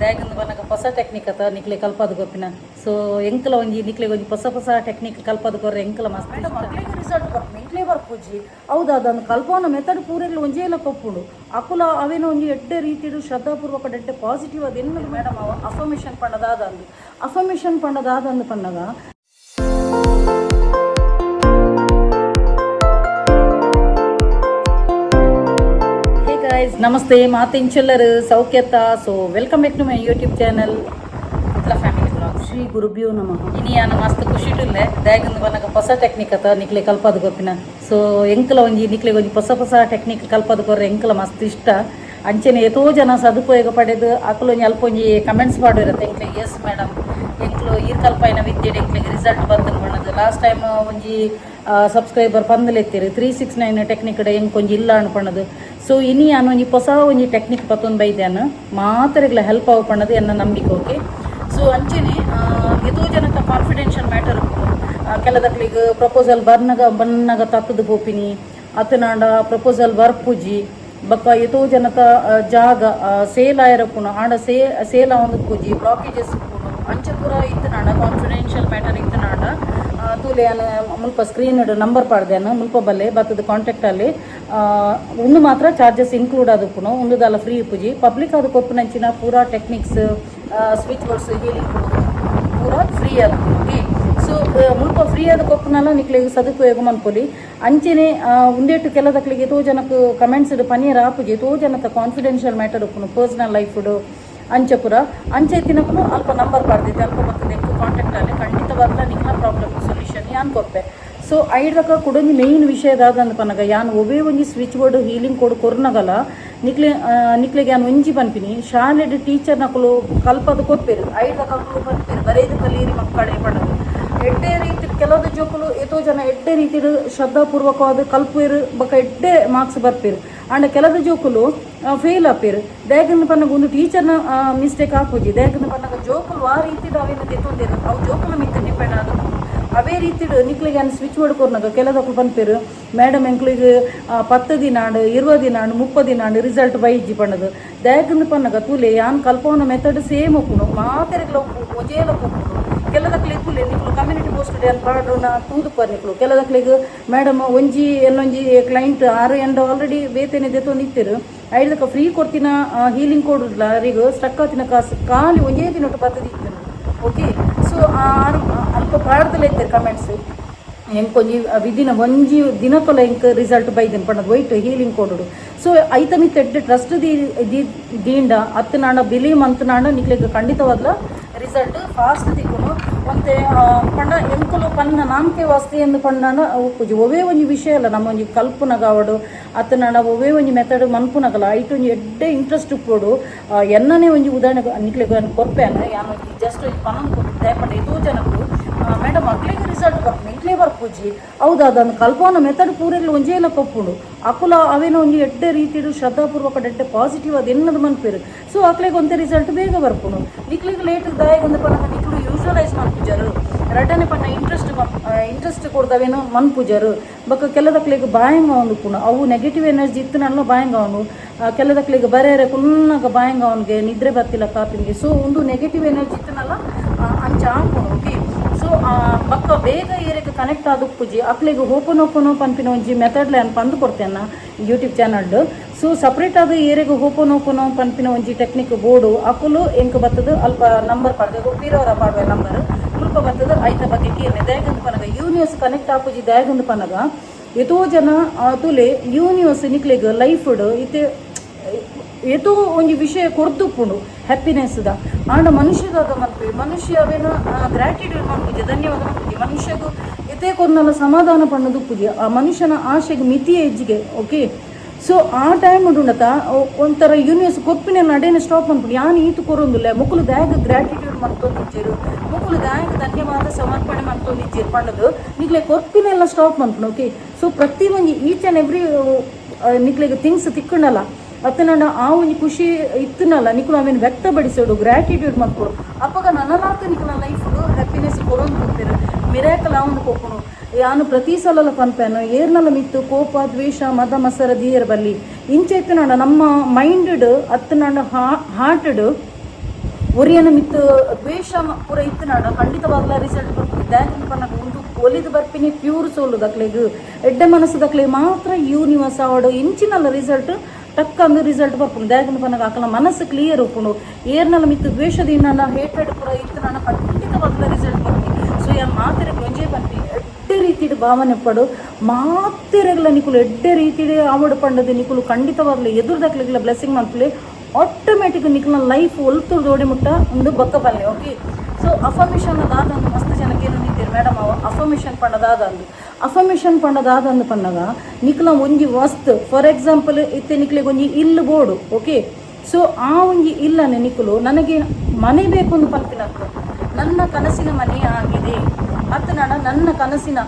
ದಾಯಗಂದು ಬನ್ನಗ ಹೊಸ ಟೆಕ್ನಿಕ್ ಅತ ನಿಕ್ಲೆ ಕಲ್ಪದು ಗೊತ್ತಿನ ಸೊ ಎಂಕಲ ಒಂಜಿ ನಿಕ್ಲೆಗ್ ಒಂಜಿ ಹೊಸ ಟೆಕ್ನಿಕ್ ಕಲ್ಪದು ಕೊರ್ರೆ ಎಂಕಲ ಮಸ್ತ್ ಮೇಡಮ್ ಮಕ್ಳಿಗೆ ರಿಸಲ್ಟ್ ಬರ್ಪು ಇಂಕ್ಲೇ ಬರ್ಪುಜಿ ಹೌದಾ ಅದನ್ನು ಕಲ್ಪನ ಮೆಥಡ್ ಪೂರೆಗ್ಲು ಒಂಜೇಲ ಕೊಪ್ಪುಂಡು ಅಕುಲ ಅವೇನೋ ಒಂಜಿ ಎಡ್ಡೆ ರೀತಿಡು ಶ್ರದ್ಧಾಪೂರ್ವಕ ಎಡ್ಡೆ ಪಾಸಿಟಿವ್ ಅದು ಎನ್ನದು ಮೇಡಮ್ ಅವ ಅಫರ್ಮೇಷನ್ ಪಂಡದಾದಂದು ಪನ್ನಗ ನಮಸ್ತೆ ಮಾತೆಂಚೆಲ್ಲರು ಸೌಖ್ಯತ so welcome back to my YouTube channel Kudla family vlog ಶ್ರೀ ಗುರುಭ್ಯೋ ನಮಃ ಇನಿ ನಾನು ಮಸ್ತ್ ಖುಷಿಟುಲ್ಲೆ ದಾಯಗಂದು ಬನ್ನಗ ಹೊಸ ಟೆಕ್ನಿಕ್ ಅತ ನಿಕ್ಲೆ ಕಲ್ಪದು ಗೊತ್ತಿನ ಸೊ ಎಂಕಲ ಒಂಜಿ ನಿಕ್ಲೆಗ್ ಒಂಜಿ ಹೊಸ ಟೆಕ್ನಿಕ್ ಕಲ್ಪದು ಕೊರ್ರೆ ಎಂಕಲ ಮಸ್ತ್ ಇಷ್ಟ ಅಂಚೆನೆ ಎತೋ ಜನ ಸದುಪಯೋಗ ಪಡೆದು ಅಕಲೊಂಜಿ ಅಲ್ಪೊಂಜಿ ಕಮೆಂಟ್ಸ್ ಮಾಡಿರುತ್ತೆ ಎಂಕ್ಲೆಗ್ ಎಸ್ ಮೇಡಮ್ ಎಂಕ್ಲು ಈರ್ ಕಲ್ಪೈನ ವಿದ್ಯೆಡ್ ಎಂಕ್ಲೆಗ್ ರಿಸಲ್ಟ್ ಬಂದು ಬಣ್ಣದು ಲಾಸ್ಟ್ ಟೈಮ್ ಒಂಜಿ ಸಬ್ಸ್ಕ್ರೈಬರ್ ಪಂದಲೆತ್ತೀರಿ 369 ಟೆಕ್ನಿಕ್ ಎಂಕೊಂಜಿ ಇಲ್ಲ ಅನ್ಪಣ್ಣದು ಸೊ ಇನಿ ನಾನು ಒಂಜಿ ಟೆಕ್ನಿಕ್ ಪತ್ತೊಂದು ಬೈದ್ಯಾನು ಮಾತ್ರೆಗ್ಲ ಹೆಲ್ಪ್ ಪಣ್ಣದು ಎನ್ನ ನಂಬಿಕೆ ಓಕೆ ಸೊ ಅಂಚೆನೆ ಎದೋ ಜನಕ್ಕೆ ಕಾನ್ಫಿಡೆನ್ಷಿಯಲ್ ಮ್ಯಾಟರ್ ಕೆಲದಕ್ಲಿಗೆ ಪ್ರಪೋಸಲ್ ಬನ್ನಗ ತತ್ತದು ಬೋಪಿನಿ ಅತನಾಂಡ ಪ್ರಪೋಸಲ್ ಬರ್ಪುಜಿ ಬಕ್ಕ ಎತೋ ಜನತ ಜಾಗ ಸೇಲ್ ಆಯರಪ್ಪುನು ಆಂಡ ಸೇಲ್ ಒಂದು ಪೂಜಿ ಬ್ಲಾಕೇಜಸ್ ಅಂಚೆ ಪೂರ ಇತ್ತನಾಂಡ ಕಾನ್ಫಿಡೆನ್ಷಿಯಲ್ ಮ್ಯಾಟರ್ ಇತ್ತನಾಂಡ ತೂಲೆ ಮುಲ್ಪ ಸ್ಕ್ರೀನ್ ನಂಬರ್ ಪಾಡ್ದೇನು ಮುಲ್ಪ ಬಲ್ಲೆ ಬತ್ತದ ಕಾಂಟ್ಯಾಕ್ಟಲ್ಲಿ ಒಂದು ಮಾತ್ರ ಚಾರ್ಜಸ್ ಇನ್ಕ್ಲೂಡ್ ಆದಪ್ಪುನು ಒಂದುದಲ್ಲ ಫ್ರೀ ಪೂಜಿ ಪಬ್ಲಿಕ್ ಅದು ಕೊಪ್ಪುನಂಚಿನ ಪೂರಾ ಟೆಕ್ನಿಕ್ಸ್ ಸ್ವಿಚ್ ವರ್ಡ್ಸ್ ಹೀಲಿಂಗ್ ಪೂರಾ ಫ್ರೀ ಆದಪ್ಪುನು ಓಕೆ ಸೊ ಮುಲ್ಪ ಫ್ರೀ ಆದ ಕೊಪ್ಪುನಲ್ಲ ನಿಕ್ಲಿಗೆ ಸದುಪಯೋಗ ಮನ್ಪೊಲಿ ಅಂಚೆನೆ ಉಂದೇಟು ಕೆಲದಕ್ಲಿಗೆ ಎತೋ ಜನಕ್ಕೆ ಕಮೆಂಟ್ಸ್ ಪನೀರ್ ಆಪುಜಿ ಎತೋ ಜನತ ಕಾನ್ಫಿಡೆನ್ಷಿಯಲ್ ಮ್ಯಾಟರ್ ಉಪ್ಪುನು ಪರ್ಸನಲ್ ಲೈಫ್ಡು ಅಂಚಪುರ ಅಂಚೆ ತಿನ್ನಕ್ಕೂ ಅಲ್ಪ ನಂಬರ್ ಬರ್ದೈತೆ ಅಲ್ಪ ಬರ್ತದೆ ಕಾಂಟ್ಯಾಕ್ಟಲ್ಲಿ ಖಂಡಿತವಾಗ್ಲ ನಿಕ್ಲ ಪ್ರಾಬ್ಲಮ್ ಸೊಲ್ಯೂಷನ್ ಯಾನ್ ಕೊಪ್ಪೆ ಸೊ ಐಡ್ರಕ ಕುಡೊಂಜಿ ಮೇಯ್ನ್ ವಿಷಯದಾದಂದು ಪನಗ ಯಾನ್ ಒವೇ ಒಂಜಿ ಸ್ವಿಚ್ ಬೋರ್ಡ್ ಹೀಲಿಂಗ್ ಕೊರ್ನಗಲ ನಿಕ್ಲೆಗೆ ಯಾನ್ ಒಂಜಿ ಪನ್ಪಿನಿ ಶಾಲೆಡ್ ಟೀಚರ್ ನಕಲು ಕಲ್ಪದು ಕೊಪ್ಪೇರು ಐಡ್ರಕ ಪನ್ಪೇರು ಬರೆದು ಕಲೀರಿ ಮಕ್ಕಳೇ ಪಡೋದು ಎಡ್ಡೆ ರೀತಿ ಕೆಲವು ಜೋಕುಲು ಎತೋ ಜನ ಎಡ್ಡೆ ರೀತಿ ಶ್ರದ್ಧಾಪೂರ್ವಕವಾದ ಕಲ್ಪೇರು ಬಕ್ಕ ಎಡ್ಡೆ ಮಾರ್ಕ್ಸ್ ಬರ್ಪೇರು ಅಂಡ್ ಕೆಲವು ಜೋಕುಲು ಫೇಲ್ ಆಪೇರು ದಯಗಂದು ಪನ್ನಗ ಒಂದು ಟೀಚರ್ನ ಮಿಸ್ಟೇಕ್ ಹಾಕೋಜಿ ದಯಗಂದು ಪನ್ನಗ ಜೋಕುಲು ಆ ರೀತಿಡು ಅವೇನು ತೆತ್ತೊಂದಿರು ಅವು ಜೋಕುಲ ಮಿತ್ತ ಡಿಪೆಂಡ್ ಆದ ಅವೇ ರೀತಿಡು ನಿಕ್ಲಿಗೆ ಏನು ಸ್ವಿಚ್ ಬೋರ್ಡ್ ಕೊರ್ನಾಗ ಕೆಲದಕ್ಕೂ ಪನ್ಪೇರು ಮೇಡಮ್ ಎಂಕ್ಲಿಗೆ 10 ದಿನಾಂಡು 20 ದಿನಾಂಡು 30 ದಿನಾಂಡು ರಿಸಲ್ಟ್ ಬೈಜಿ ಪಣ್ಣದು ದಯಗಂದು ಪನ್ನಗ ತೂಲೆ ಯಾನ್ ಕಲ್ಪವನ ಮೆಥಡ್ ಸೇಮ್ ಒಪ್ಪುನು ಮಾತೆರೆಗ್ಲ ಒಜೇಲ ಒಪ್ಪುನು ಕೆಲದಕ್ಲಿಗೆ ತೂಲೆ ನಿಕ್ಲು ಕಮ್ಯುನಿಟಿ ಪೋಸ್ಟ್ ಏನು ಪಾಡ್ರನ ತೂದು ಪರ್ನಿಕ್ಲು ಕೆಲದಕ್ಲಿಗೆ ಮೇಡಮ್ ಎಲ್ಲೊಂಜಿ ಕ್ಲೈಂಟ್ 6 ಎಂಡ್ ಆಲ್ರೆಡಿ ವೇತನೆ ದೆತ್ತೊಂದಿತ್ತೇರು ಐದಕ್ಕೆ ಫ್ರೀ ಕೊಡ್ತಿನ ಹೀಲಿಂಗ್ ಕೊಡುದಿಲ್ಲ ಅವರಿಗೆ ಸ್ಟಕ್ ಆತಿನ ಕಾಸು ಖಾಲಿ ಒಂದೇ ದಿನ ಬರ್ತದಿತ್ತು ಓಕೆ ಸೊ ಅಲ್ಪ ಪಾಡ್ದಲ್ಲೇ ಇರ್ತಾರೆ ಕಮೆಂಟ್ಸ್ ಎಂಕೊಂಜಿ ವಿದಿನ ಒಂಜಿ ದಿನಕ್ಕೊಲ ಎಂಕ್ ರಿಸಲ್ಟ್ ಬೈದನ್ ಪಣ್ಣದು ವೈಟ್ ಹೀಲಿಂಗ್ ಕೊಡೋಡು ಸೊ ಐತಮಿತ್ತ ಎಡ್ಡೆ ಟ್ರಸ್ಟ್ ದೀಂಡ ಅತ್ತನಾಂಡ ಬಿಲಿ ಮಂತನಾಂಡ ನಿಕ್ಲಿಗೆ ಖಂಡಿತವಾಗ್ಲ ರಿಸಲ್ಟ್ ಫಾಸ್ಟ್ ತಿಕ್ಕುನು ಮತ್ತೆ ಪಂಡ ಎಂಕುಲು ಪನ್ನ ನಾಮಕೆ ವಾಸ್ತಿ ಎಂದು ಪಂಡಾಂಡ ಉಪ್ಪುಜಿ ಒವೇ ಒಂಜಿ ವಿಷಯ ಅಲ್ಲ ನಮ್ಮ ಒಂಜಿ ಕಲ್ಪುನಗಾವಡು ಅತ್ತನಾಂಡ ಒವೇ ಒಂಜಿ ಮೆಥಡ್ ಮನ್ಪುನಗಲ್ಲ ಐಟೊಂಜಿ ಎಡ್ಡೆ ಇಂಟ್ರೆಸ್ಟ್ ಉಪ್ಪೋಡು ಎನ್ನನೇ ಒಂಜಿ ಉದಾಹರಣೆ ನಿಕ್ಲಿಗೆ ಕೊರ್ಪೆನ ಯಾನು ಜಸ್ಟ್ ಪನ್ನೊಂದು ಕೊಟ್ಟು ದಯಪಂಡ ಎದೋ ಜನಕ್ಕೂ ಮೇಡಮ್ ಮಕ್ಳಿಗೆ ರಿಸಲ್ಟ್ ಬರ್ಪು ಇಂಕ್ಲೇ ಬರ್ಪುಜಿ ಹೌದಾ ಅದನ್ನು ಕಲ್ಪನ ಮೆಥಡ್ ಪೂರೆಗ್ಲು ಒಂಜೇಲ ಕೊಪ್ಪುಂಡು ಅಕುಲ ಅವೇನೋ ಒಂಜಿ ಎಡ್ಡೆ ರೀತಿಡು ಶ್ರದ್ಧಾಪೂರ್ವಕ ಎಡ್ಡೆ ಪಾಸಿಟಿವ್ ಅದು ಎನ್ನದು ಮನ್ಪೇರು ಸೊ ಅಕ್ಲೆಗೆ ಒಂದೇ ರಿಸಲ್ಟ್ ಬೇಗ ಬರ್ಪುಂಡು ನಿಕ್ಲಿಗೆ ಲೇಟ್ ದಾಯಗಂದು ಪನ್ನಗ ನಿಕ್ಲು ಯೂಶಲೈಸ್ ಮನ್ಪುಜರು ರಡ್ಡನೆ ಪನ್ನ ಇಂಟ್ರೆಸ್ಟ್ ಕೊಡ್ದವೇನೋ ಮನ್ಪುಜರು ಬಕ್ಕ ಕೆಲದಕ್ಲಿಗೆ ಬಾಯಂಗ ಒಂದು ಪುಣ ಅವು ನೆಗೆಟಿವ್ ಎನರ್ಜಿ ಇತ್ತನಲ್ಲ ಬಾಯಂಗ ಅವನು ಕೆಲದಕ್ಲಿಗೆ ಬರೆಯರೆ ಕುನ್ನಾಗ ಬಾಯಂಗ ಅವನಿಗೆ ನಿದ್ರೆ ಬರ್ತಿಲ್ಲ ಕಾಪಿನಿಗೆ ಸೊ ಒಂದು ನೆಗೆಟಿವ್ ಎನರ್ಜಿ ಇತ್ತನಲ್ಲ ಅಂಚ ಹಾಕೋಣ ಓಕೆ ಸೊ ಬಕ್ಕ ಬೇಗ ಏರಿಗೆ ಕನೆಕ್ಟ್ ಆದ ಪೂಜಿ ಅಕ್ಲಿಗೆ ಓಪನ್ ಪನ್ಪಿನ ಒಂಜಿ ಮೆಥಡ್ಲೆ ಅನ್ ಪಂದು ಕೊಡ್ತೇನೆ ಯೂಟ್ಯೂಬ್ ಚಾನಲ್ಡು ಸೊ ಸಪ್ರೇಟ್ ಆದ ಏರಿಗೆ ಓಪನ್ ಪನ್ಪಿನ ಒಂಜಿ ಟೆಕ್ನಿಕ್ ಬೋರ್ಡು ಅಕುಲು ಎಂಕ್ ಬರ್ತದೆ ಅಲ್ಪ ನಂಬರ್ ಪಡೆದು ಪೀರೋರ ಪಾಡುವ ನಂಬರ್ ಮುಲ್ಪ ಬರ್ತದೆ ಐತ ಬಗ್ಗೆ ಕೇನೆ ದಯಗಂದು ಪನಗ ಯೂನಿವರ್ಸ್ ಕನೆಕ್ಟ್ ಆಪುಜಿ ದಯಗಂದು ಪನಗ ಎತೋ ಜನ ತುಲೆ ಯೂನಿವರ್ಸ್ ನಿಕ್ಲಿಗೆ ಲೈಫ್ಡು ಇತ್ತೆ ಎತೋ ಒಂಜಿ ವಿಷಯ ಕೊಡ್ದುಪ್ಪುಂಡು ಹ್ಯಾಪಿನೆಸ್ದ ಆಂಡ ಮನುಷ್ಯದಾಗ ಮನ್ಪೆ ಮನುಷ್ಯ ಅವೇನು ಗ್ರ್ಯಾಟಿಟ್ಯೂಡ್ ಮನ್ಪುಜಿ ಧನ್ಯವಾದ ಮನ್ಪುಜಿ ಮನುಷ್ಯಗೂ ಎತೆ ಕೊರ್ನಲ್ಲ ಸಮಾಧಾನ ಪಣ್ಣದು ಪೂಜಿ ಆ ಮನುಷ್ಯನ ಆಶೆಗೆ ಮಿತಿ ಹೆಜ್ಜಿಗೆ ಓಕೆ ಸೊ ಆ ಟೈಮ್ ಉಂಡತ ಒಂಥರ ಯೂನಿವರ್ಸ್ ಕೊಪ್ಪಿನ ನಡೆನ ಸ್ಟಾಪ್ ಅನ್ಬಿಟ್ಟು ಯಾನು ಈತು ಕೊರೊಂದಿಲ್ಲ ಮುಕ್ಕಲು ದಾಯಗ ಗ್ರ್ಯಾಟಿಟ್ಯೂಡ್ ಮಾಡ್ತೊಂದಿಜ್ಜೇರು ಮುಕ್ಕಲು ದಾಯಗ ಧನ್ಯವಾದ ಸಮರ್ಪಣೆ ಮಾಡ್ತೊಂದಿಜ್ಜೇರು ಪಣ್ಣದು ನಿಕ್ಲೆ ಕೊಪ್ಪಿನೆಲ್ಲ ಸ್ಟಾಪ್ ಮಾಡ್ಕೊಂಡು ಓಕೆ ಸೊ ಪ್ರತಿ ಒಂಜಿ ಈಚ್ ಆ್ಯಂಡ್ ಎವ್ರಿ ನಿಕ್ಲೆಗೆ ಥಿಂಗ್ಸ್ ತಿಕ್ಕಣಲ್ಲ ಅತ್ತನಂಡ ಆ ಒಂಜಿ ಖುಷಿ ಇತ್ತನಲ್ಲ ನಿಕ್ಲು ಅವೇನು ವ್ಯಕ್ತಪಡಿಸೋಡು ಗ್ರ್ಯಾಟಿಟ್ಯೂಡ್ ಮಾಡ್ಕೊಡು ಅಪ್ಪಾಗ ನನ್ನಲಾತ ನಿಕ್ಲ ಲೈಫ್ಡು ಹ್ಯಾಪಿನೆಸ್ ಕೊಡೋದು ಕೊಡ್ತೀರು ಮಿರಾಕಲ್ ಅವನು ಕೊಪ್ಪುನು ಯಾನು ಪ್ರತಿ ಸಲ ಪನ್ಪೇನು ಏರ್ನಲ್ಲ ಮಿತ್ತು ಕೋಪ ದ್ವೇಷ ಮದ ಮಸರ ದೀಯರ್ ಬಲ್ಲಿ ಇಂಚೆ ಇತ್ತನಂಡ ನಮ್ಮ ಮೈಂಡ್ ಅತ್ತನಂಡ ಹಾರ್ಟ್ಡ್ ಒರಿಯನ ಮಿತ್ತು ದ್ವೇಷ ಪೂರ ಇತ್ತನಾಡ ಖಂಡಿತವಾಗ್ಲ ರಿಸಲ್ಟ್ ಬರ್ತದೆ. ದಾಯಕಂದು ಪನ್ನಗ ಒಂದು ಒಲಿದು ಬರ್ಪಿನಿ ಪ್ಯೂರ್ ಸೋಲು ದಕ್ಲೆಗ್ ಎಡ್ಡೆ ಮನಸ್ಸು ದಕ್ಲೆಗ್ ಮಾತ್ರ ಯೂನಿವರ್ಸ್ ಆವಡು ಇಂಚಿನಲ್ಲ ರಿಸಲ್ಟ್ ಟಕ್ಕಂದು ರಿಸಲ್ಟ್ ಬರ್ಪುಂಡು. ದಾಯಕಂದು ಪನ್ನಗ ಆಕಲ ಮನಸ್ಸು ಕ್ಲಿಯರ್ ಉಪ್ಪುಂಡು. ಏರ್ನಲ್ಲ ಮಿತ್ತು ದ್ವೇಷದಿಂದ ಹೇಟ್ರೆಡ್ ಪೂರ ಇತ್ತನಾಡ ಖಂಡಿತವಾಗ್ಲ ರಿಸಲ್ಟ್ ಬರ್ತೀನಿ. ಸೊ ಯಾರು ಮಾತಿರಕ್ಕೆ ಒಂಜೇ ಬಂದು ಎಡ್ಡೆ ರೀತಿಯ ಭಾವನೆ ಪಡು ಮಾತಿರಗಲ ನಿಕುಲು ಎಡ್ಡೆ ರೀತಿಯ ಆವಡು ಪಂಡದು ನಿಕುಲು ಖಂಡಿತವಾಗ್ಲೂ ಎದುರು ದಕ್ಲೆಗ್ಲ ಬ್ಲೆಸ್ಸಿಂಗ್ ಮಂತ್ಲಿ ಆಟೋಮೆಟಿಕ್ ನಿಕ್ಲ ಲೈಫ್ ಒಲ್ತು ದೋಡಿ ಮುಟ್ಟ ಒಂದು ಬಕ್ಕ ಬಲ್ಲೆ. ಓಕೆ, ಸೊ ಅಫರ್ಮೇಷನ್ ಅದಾದಂದು ಮಸ್ತ್ ಜನಕ್ಕೆ ಏನು ನಿಂತಿರು ಮೇಡಮ್ ಅವ ಅಫರ್ಮೇಷನ್ ಪಂಡದಾದಂದು ಅಫರ್ಮೇಷನ್ ಪಂಡದಾದಂದು ಪನ್ನಗ ನಿಕ್ಲ ಒಂಜಿ ವಸ್ತು ಫಾರ್ ಎಕ್ಸಾಂಪಲ್ ಇತ್ತೆ ನಿಕ್ಲಿಗೆ ಒಂಜಿ ಇಲ್ಲು ಬೋರ್ಡು. ಓಕೆ, ಸೊ ಆ ಒಂಜಿ ಇಲ್ಲನೆ ನಿಕುಲು ನನಗೆ ಮನೆ ಬೇಕು ಒಂದು ಪಲ್ಪಿನತ್ತು ನನ್ನ ಕನಸಿನ ಮನೆ ಆಗಿದೆ ಮತ್ತು ನನ್ನ ಕನಸಿನ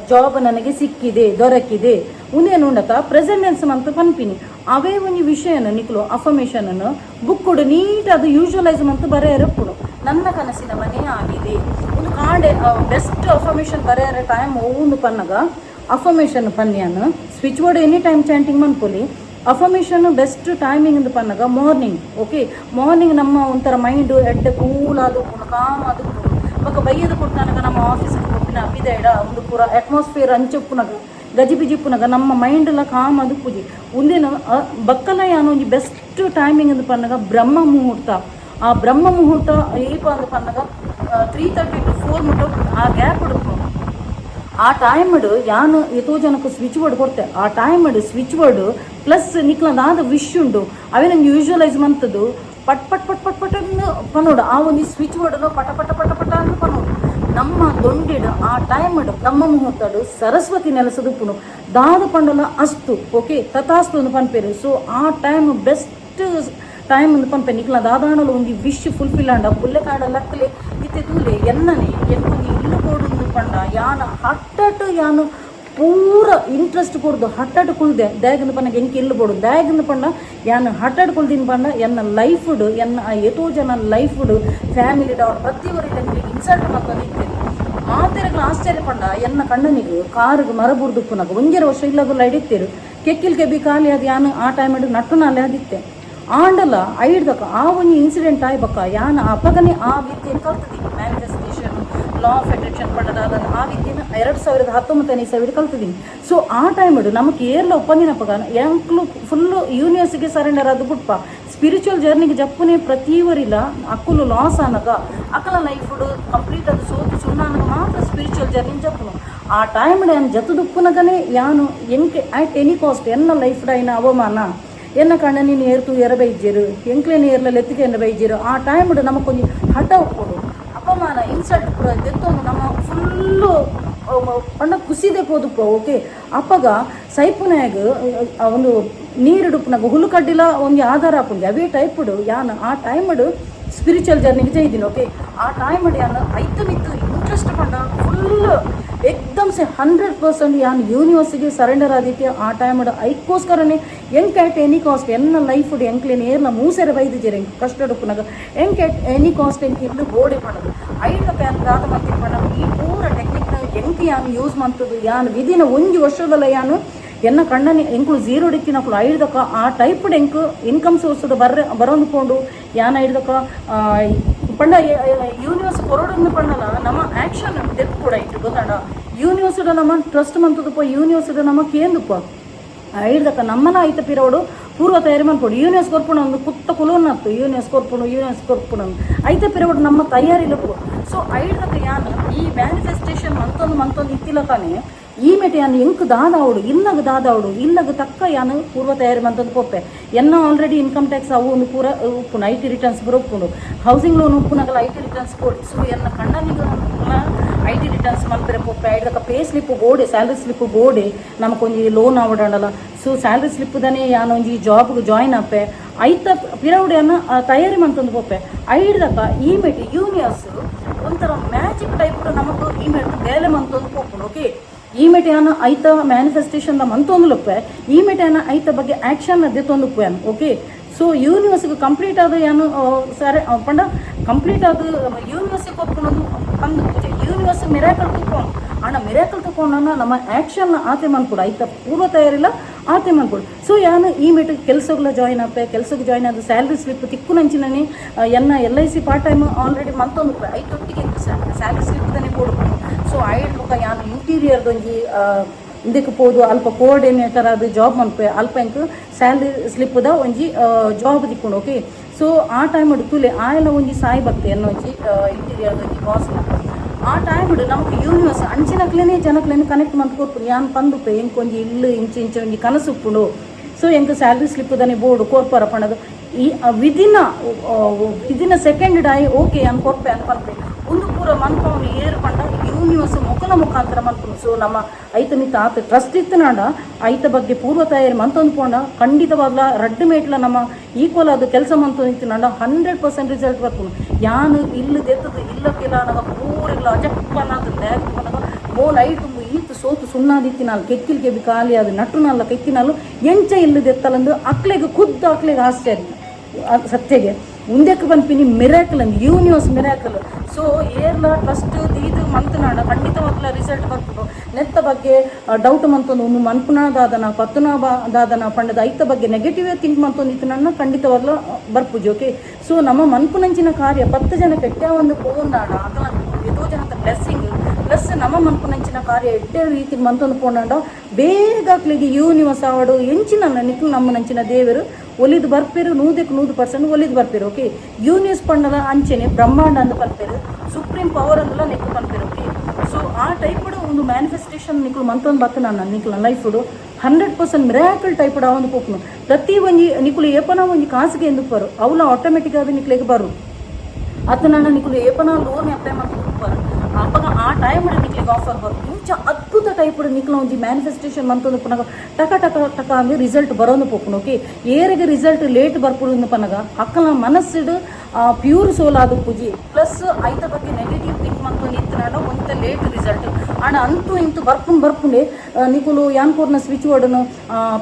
ಜಾಬ್ ನನಗೆ ಸಿಕ್ಕಿದೆ ದೊರಕಿದೆ ಉಂದೇನು ಉಂಡತ ಪ್ರೆಸೆಂಟೆನ್ಸ್ ಮಂತ್ ಪನ್ಪಿನಿ ಅವೇ ಒಂದು ವಿಷಯನ ನಿಕ್ಲು ಅಫರ್ಮೇಷನನ್ನು ಬುಕ್ಕುಡು ನೀಟ್ ಅದು ಯೂಶುವಲೈಸ್ ಮಂತ್ ಬರೆಯರಪ್ಪುಡು ನನ್ನ ಕನಸಿನ ಮನೆ ಆಗಿದೆ ಒಂದು ಕಾಂಡೆ ಬೆಸ್ಟ್ ಅಫರ್ಮೇಷನ್ ಬರೆಯರ ಟೈಮ್ ಒಂದು ಪನ್ನಗ ಅಫರ್ಮೇಷನ್ ಪನ್ಯನು switch board any time chanting ಮನ್ಪೊಲಿ ಅಫರ್ಮೇಷನ್ ಬೆಸ್ಟ್ ಟೈಮಿಂಗ್ ಅಂತ ಪನ್ನಗ ಮಾರ್ನಿಂಗ್. ಓಕೆ, ಮಾರ್ನಿಂಗ್ ನಮ್ಮ ಒಂಥರ ಮೈಂಡ್ ಎಡ್ಡೆ ಕೂಲ್ ಅದು ಕಾಮ್ ಅದು ಬೊಕ್ಕ ಬೈಯದು ಕೊಟ್ಟನಗ ನಮ್ಮ ಆಫೀಸ್ಗೆ ಕೊಟ್ಟಿನ ಅಪಿದೆಡ ಒಂದು ಪೂರ ಅಟ್ಮಾಸ್ಫಿಯರ್ ಅಂಚುಪ್ಪುನಗ ಗಜಿಬಿಜಿಪ್ಪುನಗ ನಮ್ಮ ಮೈಂಡ್ ಎಲ್ಲ ಕಾಮ್ ಅದು ಪೂಜಿ ಒಂದೇನು ಬಕ್ಕಲ ಯಾನು ಒಂದು ಬೆಸ್ಟ್ ಟೈಮಿಂಗ್ ಅಂತ ಪನ್ನಗ ಬ್ರಹ್ಮ ಮುಹೂರ್ತ. ಆ ಬ್ರಹ್ಮ ಮುಹೂರ್ತ ಏಪ ಅಂತ ಪನ್ನಗ 3:30 to 4 ಮುಟ್ಟ ಆ ಗ್ಯಾಪ್ ಹುಡುಕು ಆ ಟೈಮ್ ಯಾನು ಎತೋ ಜನಕ್ಕೆ ಸ್ವಿಚ್ ಬೋರ್ಡ್ ಕೊಡ್ತೆ ಆ ಟೈಮ್ ಸ್ವಿಚ್ ಬೋರ್ಡ್ ಪ್ಲಸ್ ನಿಕ್ಲದಾದ ವಿಶ್ ಉಂಟು ಅವೇ ನಂಗೆ ಯೂಶುವಲೈಸ್ ಮಂತದ್ದು ಪಟ್ ಪಟ್ ಪಟ್ ಪಟ್ ಪಟ್ ಅನ್ನು ಪನೋಡು ಆ ಒಂದು ಸ್ವಿಚ್ ಬೋರ್ಡ್ ಪಟ ಪಟ ಪಟ ಪಟ ಅಂತ ಪನೋಡು ನಮ್ಮ ದೊಂಡಿಡು ಆ ಟೈಮ್ ಬ್ರಹ್ಮ ಮುಹೂರ್ತಡು ಸರಸ್ವತಿ ನೆಲೆಸದು ಪುಣು ದಾದ ಪಂಡಲ ಅಸ್ತು. ಓಕೆ, ತಥಾಸ್ತು ಒಂದು ಪನ್ಪೇರು. ಸೊ ಆ ಟೈಮ್ ಬೆಸ್ಟ್ ಟೈಮ್ ಒಂದು ಪನ್ಪೆ ನಿಕ್ಲ ದಾದಾಣಲು ಒಂದು ವಿಶ್ ಫುಲ್ಫಿಲ್ ಆಂಡ ಪುಲ್ಲೆ ಕಾಡ ಲಕ್ಕಲೆ ಇತ್ತೆ ತೂಲೆ ಎನ್ನನೆ ಎನ್ಕೊಂದು ಇಲ್ಲು ಕೊಡು ಪಂಡ ಯಾನ ಹಟ್ಟಟ್ಟು ಯಾನು ಪೂರ ಇಂಟ್ರೆಸ್ಟ್ ಕೊಡ್ದು ಹಟ್ಟಟ್ಟು ಕುಳ್ದೆ ದಾಯಗಂದು ಪನ್ನಗೆ ಎಂಕೆ ಇಲ್ಲು ಬೋಡು ದಾಯಗಂದು ಪಂಡ ಯಾನು ಹಟ್ಟಟ್ಟು ಕುಳ್ದಿನ ಪಂಡ ಎನ್ನ ಲೈಫ್ಡು ಎನ್ನ ಎತೋ ಜನ ಲೈಫ್ಡು ಫ್ಯಾಮಿಲಿ ಡೌನ್ ಪ್ರತಿಯೊಬ್ಬರಿಗೆ ನನಗೆ ಇನ್ಸಲ್ಟ್ ಮಾಡ್ಕೊಂಡು ಇರ್ತೇನೆ ಮಾತೆರಗಳು ಆಶ್ಚರ್ಯ ಪಂಡ ಎನ್ನ ಕಣ್ಣನಿಗೆ ಕಾರಿಗೆ ಮರ ಬುರ್ದುಪ್ಪುನಾಗ 1 ವರ್ಷ ಇಲ್ಲಗಲ್ಲ ಹಿಡಿತೇರು ಕೆಕ್ಕಿಲ್ಕೆ ಬಿ ಖಾಲಿ ಅದು ಯಾನು ಆ ಟೈಮ್ ನಟ್ಟು ನಾಲೆ ಅದಿತ್ತೆ ಆಂಡಲ ಐಡ್ದಕ ಆ ಒಂದು ಇನ್ಸಿಡೆಂಟ್ ಆಯ್ಬಕ್ಕ ಯಾನ ಅಪಗನೆ ಆ ವಿದ್ಯೆಯನ್ನು ಕಲ್ತಿದ್ದೀನಿ ಮ್ಯಾನಿಫೆಸ್ಟೇಷನ್ ಲಾ ಆಫ್ ಅಟ್ರಾಕ್ಷನ್ ಪಂಡದಾದ ಆ ವಿದ್ಯೆನ 2019 ಕಲ್ತಿದ್ದೀನಿ. ಸೊ ಆ ಟೈಮ್ ನಮಗೆ ಏರ್ಲ ಒಪ್ಪಂದಿನಪ್ಪಗ ಎಂಕ್ಲು ಫುಲ್ಲು ಯೂನಿವರ್ಸಿಗೆ ಸರೆಂಡರ್ ಅದು ಬಿಟ್ಪ ಸ್ಪಿರಿಚುವಲ್ ಜರ್ನಿಗೆ ಜಪ್ಪುನೇ ಪ್ರತಿಯವರಿಲ್ಲ ಅಕ್ಕಲು ಲಾಸ್ ಅನ್ನಗ ಅಕ್ಕಲ ಲೈಫ್ ಕಂಪ್ಲೀಟ್ ಅದು ಸೋತು ಸುಣ್ಣಾನಗ ಮಾತ್ರ ಸ್ಪಿರಿಚುವಲ್ ಜರ್ನಿ ಜಪ್ಪನು ಆ ಟೈಮ್ ನಾನು ಜತದುಪ್ಪುನಗನೇ ಯಾನು ಎಂಕೆ ಆಟ್ ಎನಿ ಕಾಸ್ಟ್ ಎನ್ನ ಲೈಫ್ ಡೈನ ಅವಮಾನ ಎನ್ನ ಕಣ್ಣ ನೀನು ಏರ್ತು ಬೈಜೇರು ಎಂಕ್ಲೇನು ಏರ್ಲಲ್ಲಿ ಎತ್ತಿಗೆ ಬೈಜೇರು ಆ ಟೈಮ್ ನಮಗೊಂದು ಹಠ ಒಪ್ಪೋಡು ಅಪಮಾನ ಇನ್ಸಲ್ಟ್ ಪೂರ ಎತ್ತೊಂದು ನಮ್ಮ ಫುಲ್ಲು ಪಂಡ ಕುಸಿದೆ ಹೋದುಪ್ಪ. ಓಕೆ, ಅಪ್ಪಗ ಸೈಪುನಾಗ ಒಂದು ನೀರಿಡುಪ್ಪನಾಗ ಹುಲ್ಲು ಕಡ್ಡಿಲ ಒಂದು ಆಧಾರ ಹಾಕೊಂಡು ಅವೇ ಟೈಪ್ಡು ಯಾನು ಆ ಟೈಮ್ಡು ಸ್ಪಿರಿಚುವಲ್ ಜರ್ನಿಗೆ ಜೈದೀನಿ. ಓಕೆ, ಆ ಟೈಮ್ ಯಾನು ಐತ ಮಿತ್ತು ಇಂಟ್ರೆಸ್ಟ್ ಪಂಡ ಫುಲ್ ಏಕ್ದಮ್ ಸೆ 100% ಯಾನು ಯೂನಿವರ್ಸಿಗೆ ಸರೆಂಡರ್ ಆದಿತ್ಯ ಆ ಟೈಮ್ ಐಕ್ಕೋಸ್ಕರನೇ ಎಂಕ್ ಆಟ್ ಎನಿ ಕಾಸ್ಟ್ ಎನ್ನ ಲೈಫ್ ಎಂಕ್ಲೇನು ಏರ್ನ ಮೂಸೆರೆ ಬೈದಿದ್ದೀರಿ ಎಂಕ್ ಕಷ್ಟ ಡುಪ್ಪನಾಗ ಎಂಕ್ ಆಟ್ ಎನಿ ಕಾಸ್ಟ್ ಎಂಕ್ ಇರ್ಲು ಬೋಡೆ ಮಾಡೋದು ಐದು ಪ್ಯಾನ್ದಾದ ಮಂತಿ ಮಾಡೋದು ಈ ಪೂರ ಟೆಕ್ನಿಕ್ನ ಎಂಕ್ ಯಾನು ಯೂಸ್ ಮಾಡ್ತದ್ದು ಯಾನು ವಿದಿನ 1 ವರ್ಷದಲ್ಲ ಯಾನು ಎನ್ನ ಕಣ್ಣನಿ ಎಂಕ್ಲು 0 ಡಿಕ್ಕಿನಕ್ಲು ಐಡ್ದಕ ಆ ಟೈಪ್ ಎಂಕ್ ಇನ್ಕಮ್ ಸೋರ್ಸದ ಬರೋಂದ್ಕೊಂಡು ಯಾನ ಐಡ್ದಕ ಪಂಡ ಯೂನಿವರ್ಸ್ ಕೊರಡನ್ನು ಪಂಡಲ ನಮ್ಮ ಆ್ಯಕ್ಷನ್ ಡೆತ್ ಕೂಡ ಇಟ್ಟು ಗೊತ್ತಾಡ ಯೂನಿವರ್ಸಿಡ ನಮ್ಮ ಟ್ರಸ್ಟ್ ಮಂತದಪ್ಪ ಯೂನಿವರ್ಸಿಡ ನಮ್ಮ ಕೇಂದಪ್ಪ ಐಡ್ದಕ ನಮ್ಮನ ಐತ ಪಿರೋಡು ಪೂರ್ವ ತಯಾರಿ ಮಾಡ್ಕೊಡು ಯೂನಿವರ್ಸ್ ಕೊರ್ಪುಣ ಒಂದು ಪುತ್ತ ಕುಲೋನ್ನತ್ತು ಯೂನಿವರ್ಸ್ ಕೊರ್ಪುಣ ಐತ ಪಿರೋಡು ನಮ್ಮ ತಯಾರಿಲಪ್ಪು. ಸೊ ಐಡ್ದಕ ಯಾನು ಈ ಮ್ಯಾನಿಫೆಸ್ಟೇಷನ್ ಮಂತೊಂದು ಇತ್ತಿಲ್ಲ ತಾನೇ ಈ ಮೆಟೆ ಯಾನು ಎಂಕ್ ದಾದಾವಡು ಇಲ್ಲಗ ತಕ್ಕ ಯಾನು ಪೂರ್ವ ತಯಾರಿ ಮಂತಂದು ಪೊಪ್ಪೆ ಎನ್ನ ಆಲ್ರೆಡಿ ಇನ್ಕಮ್ ಟ್ಯಾಕ್ಸ್ ಅವು ಒಂದು ಪೂರ ಉಪ್ಪುನ IT ರಿಟರ್ನ್ಸ್ ಬರೋಪ್ಪುಂಡು ಹೌಸಿಂಗ್ ಲೋನ್ ಉಪ್ಪುನಾಗಲ್ಲ IT ರಿಟರ್ನ್ಸ್ ಕೊಡಿ. ಸೊ ಎನ್ನ ಕಣ್ಣನಿಗ IT ರಿಟರ್ನ್ಸ್ ಮಲ್ಪೆರೆ ಪೊಪ್ಪೆ ಐಡ್ದಕ ಪೇ ಸ್ಲಿಪ್ ಬೋಡೆ ಸ್ಯಾಲ್ರಿ ಸ್ಲಿಪ್ ಬೋಡೆ ನಮಕೊಂಜಿ ಲೋನ್ ಆವಡಲ್ಲ. ಸೊ ಸ್ಯಾಲ್ರಿ ಸ್ಲಿಪ್ದನೇ ಯಾನು ಒಂಜಿ ಜಾಬ್ಗೆ ಜಾಯಿನ್ ಆಪೆ ಐತ ಪಿರವುಡೆಯನ್ನು ತಯಾರಿ ಮಂತಂದು ಪೊಪ್ಪೆ ಐಡ್ದಕ ಈ ಮೆಟಿ ಯೂನಿವರ್ಸ್ ಒಂಥರ ಮ್ಯಾಜಿಕ್ ಟೈಪ್ ನಮಗೂ ಈ ಮೆಟ್ ಬೇಲೆ ಮಂತಂದು ಪೊಪ್ಪುಂಡು. ಓಕೆ, ಈ ಮೆಟೆಯನ್ನು ಐತ ಮ್ಯಾನಿಫೆಸ್ಟೇಷನ್ ಮಂತೊಂದುಲುಪ್ಪೆ ಈ ಮೆಟೆಯನ್ನು ಐತ ಬಗ್ಗೆ ಆ್ಯಕ್ಷನ್ ದೆತ್ತೊಂದುಪ್ಪೆನು. ಓಕೆ, ಸೊ ಯೂನಿವರ್ಸಿಗೆ ಕಂಪ್ಲೀಟ್ ಆದ ಏನು ಸರಿ ಪಂಡ ಕಂಪ್ಲೀಟ್ ಆದ ಯೂನಿವರ್ಸಿಗೆ ಒಪ್ಕೊಳೋದು ಅಂದು ಪೂಜೆ ಯೂನಿವರ್ಸ್ ಮಿರಾಕಲ್ ತಗೊಂಡು ಅಣ್ಣ ಮಿರಾಕಲ್ ತಗೊಂಡು ನಮ್ಮ ಆ್ಯಕ್ಷನ್ ಆತೆ ಮಾಡ್ಕೊಡು ಆಯ್ತಾ ಪೂರ್ವ ತಯಾರಿಲ್ಲ ಆತೆ ಮಾಡ್ಕೊಡು ಸೊ ಯಾನು ಈ ಮೆಟ್ಟಿಗೆ ಕೆಲಸಗಳ ಜಾಯಿನ್ ಆಪೆ ಕೆಲಸಕ್ಕೆ ಜಾಯಿನ್ ಆದ ಸ್ಯಾಲ್ರಿ ಸ್ಲಿಪ್ ತಿಕ್ಕು ನಂಚಿನೇ LIC ಪಾರ್ಟ್ ಟೈಮ್ ಆಲ್ರೆಡಿ ಮಂತೊಂದು ಐದೊಟ್ಟಿಗೆ ಸ್ಯಾಲ್ರಿ ಸ್ಲಿಪ್ ತಾನೇ ಕೊಡ್ಬೋದು ಸೊ ಐಡ್ಲುಕ ಯಾನು ಇಂಟೀರಿಯರ್ದೊಂಜಿ ಇದಕ್ಕೆ ಪೋದು ಅಲ್ಪ ಕೋಆರ್ಡಿನೇಟರ್ ಅದು ಜಾಬ್ ಮನ್ಪೆ ಅಲ್ಪ ಎಂಕ್ ಸ್ಯಾಲ್ರಿ ಸ್ಲಿಪ್ದ ಒಂಜಿ ಜಾಬ್ ತಿಕ್ಕೊಂಡು ಓಕೆ ಸೊ ಆ ಟೈಮ್ ತುಲೆ ಆಯೆಲ್ಲ ಒಂಜಿ ಸಾಯಿ ಭಕ್ತಿ ಅನ್ನೋ ಒಂಜಿ ಇಂಟೀರಿಯರ್ ಒಂಜಿ ಬಾಸ್ನ ಆ ಟೈಮ್ ನಮಗೆ ಯೂನಿವರ್ಸ್ ಅಂಚಿನಕ್ಲೇನೆ ಜನಕ್ಲೇನೆ ಕನೆಕ್ಟ್ ಮಂತ್ ಕೊಡ್ಪುಡು ಯಾನ್ ಪಂದುಪೆ ಎಂಕ್ ಒಂಜಿ ಇಲ್ಲು ಇಂಚೆ ಒಂಜಿ ಕನಸು ಉಪ್ಪುಂಡು ಸೊ ಎಂಕ್ ಸ್ಯಾಲ್ರಿ ಸ್ಲಿಪ್ದನೆ ಬೋರ್ಡು ಕೋರ್ಪರ ಪಣದು ಈ ವಿದಿನ ಸೆಕೆಂಡ್ ಡೈ ಓಕೆ ಅನ್ ಕೊರ್ಪೆ ಅಂತ ಪಂಪೆ ಒಂದು ಪೂರ ಮನ್ಪವನು ಏರು ಪಂಡ ಯೂನಿವರ್ಸ್ ಮುಖಾಂತರ ಮನ್ಪುನು ಸೊ ನಮ್ಮ ಐತ ಮಿತ್ತ ಆತ ಟ್ರಸ್ಟ್ ಇತ್ತನಾಡ ಐತ ಬಗ್ಗೆ ಪೂರ್ವ ತಯಾರಿ ಮಂತೊಂದು ಪೋಂಡ ಖಂಡಿತವಾಗ್ಲ ರಡ್ಡು ಮೇಟ್ಲ ನಮ್ಮ ಈಕ್ವಲ್ ಆದ ಕೆಲಸ ಮಂತೊಂದು ಇತ್ತನಾಡ 100% ರಿಸಲ್ಟ್ ಬರ್ಪುನು ಯಾನು ಇಲ್ಲದೆತ್ತದು ಇಲ್ಲಕ್ಕಿಲ್ಲ ನನಗೆ ಪೂರಿಲ್ಲ ಅಜಪ್ಪನಾದ ಲ್ಯಾಗ್ ಮೋಲ್ ಐಟು ಈತು ಸೋತು ಸುಣ್ಣಾದಿತ್ತಿನಾಲ್ ಕೆತ್ತಿಲ್ಗೆ ಬಿ ಖಾಲಿ ಅದು ನಟ್ಟುನಲ್ಲ ಕೆತ್ತಿನಾಲು ಎಂಚ ಇಲ್ಲದೆತ್ತಲಂದು ಅಕ್ಲೆಗೆ ಖುದ್ದು ಅಕ್ಲೆಗೆ ಆಶ್ಚರ್ಯ ಸತ್ಯಗೆ ಮುಂದಕ್ಕೆ ಬಂದ್ಪಿನಿ ಮಿರಾಕಲ್ ಅಂದ್ ಯೂನಿವರ್ಸ್ ಮಿರಾಕಲ್ ಸೊ ಏರ್ಲ ಟ್ರಸ್ಟ್ ಇದು ಮಂತನಾಡ ಖಂಡಿತವಾಗ್ಲ ರಿಸಲ್ಟ್ ಬರ್ಬೋದು ನೆತ್ತ ಬಗ್ಗೆ ಡೌಟ್ ಮಂತೊಂದು ಒಂದು ಮನ್ಪುನಾದಾದನ ಪತ್ತುನಾದಾದನ ಪಂಡದ ಐತ ಬಗ್ಗೆ ನೆಗೆಟಿವ್ ಥಿಂಕ್ ಮಂತೊಂದಿತ್ತು ನನ್ನ ಖಂಡಿತವಾಗ್ಲ ಬರ್ಪುಜಿ ಓಕೆ ಸೊ ನಮ್ಮ ಮನ್ಪುನಂಚಿನ ಕಾರ್ಯ 10 ಜನ ಕೆಟ್ಟ ಒಂದು ಪೋಂದಾಡ ಅದನ್ನ ಎದೋ ಜನದ ಬ್ಲೆಸ್ಸಿಂಗ್ ಪ್ಲಸ್ ನಮ್ಮ ಮನ್ಪುನಂಚಿನ ಕಾರ್ಯ ಎಡ್ಡೆ ರೀತಿ ಮಂತೊಂದು ಪೋಂದಾಡ ಬೇಗಾಕ್ಲಿಗೆ ಯೂನಿವರ್ಸ್ ಆವಡು ಎಂಚಿನ ನಿಕ್ಲು ನಮ್ಮ ನಂಚಿನ ದೇವರು ಒಲಿದು ಬರ್ಪೇರು 100% ಒಲಿದು ಬರ್ಪೇರು ಓಕೆ ಯೂನಿವರ್ಸ್ ಪಂಡಲ ಅಂಚೆನೆ ಬ್ರಹ್ಮಾಂಡ ಅಂತ ಬರ್ಪೇರು ಸುಪ್ರೀಂ ಪವರ್ ಅಂದಲ್ಲ ನೆಕ್ಕು ಬರ್ಪೇರು ಓಕೆ ಸೊ ಆ ಟೈಪ್ಡು ಒಂದು ಮ್ಯಾನಿಫೆಸ್ಟೇಷನ್ ನಿಕ್ಲು ಮಂತೊಂದು ಬತ್ತ ನಾನು ನಿಕ್ಲ ಲೈಫ್ಡು 100% ಮಿರಾಕಲ್ ಟೈಪ್ಡು ಆ ಒಂದು ಪೋಪ್ನು ಪ್ರತಿ ಒಂಜಿ ನಿಕ್ಲು ಏಪನ ಒಂಜಿ ಕಾಸಿಗೆ ఎందుకు ಬರು ಅವಲ ಆಟೋಮೆಟಿಕ್ ಆಗಿ ನಿಕ್ಲೆಗೆ ಬರು ಅತ್ತ ನನ್ನ ನಿಕ್ಲು ಏಪನ ಲೋನ್ ಅಪ್ಲೈ ಮಾಡ್ಕೊಂಡು ಬರು ಅವಾಗ ಆ ಟೈಮ್ ನಿಕ್ಲಿಗೆ ಆಫರ್ ಬರು ಇಂಚ ಅದ್ಭುತ ಟೈಪ್ ನಿಕ್ಲ ಒಂಜಿ ಮ್ಯಾನಿಫೆಸ್ಟೇಷನ್ ಮಂತೊಂದು ಪನಗ ಟಕ ಅಂದ್ರೆ ರಿಸಲ್ಟ್ ಬರೋದು ಪೋಪುನು ಓಕೆ ಏರಿಗೆ ರಿಸಲ್ಟ್ ಲೇಟ್ ಬರ್ಪುಡು ಪನಗ ಅಕ್ಕಲ ಮನಸ್ಸಿಡು ಪ್ಯೂರ್ ಸೋಲ್ ಆದ ಪೂಜಿ ಪ್ಲಸ್ ಐತ ಬಗ್ಗೆ ನೆಗೆಟಿವ್ ಥಿಂಕ್ ಮಂತೊಂದು ಇತ್ತನಾಡ ಒಂತ ಲೇಟ್ ರಿಸಲ್ಟ್ ಆಣ ಅಂತೂ ಇಂತು ಬರ್ಪುಂಡೆ ನಿಕುಲು ಯಾನ್ಕೋರ್ನ ಸ್ವಿಚ್ ವರ್ಡ್ನು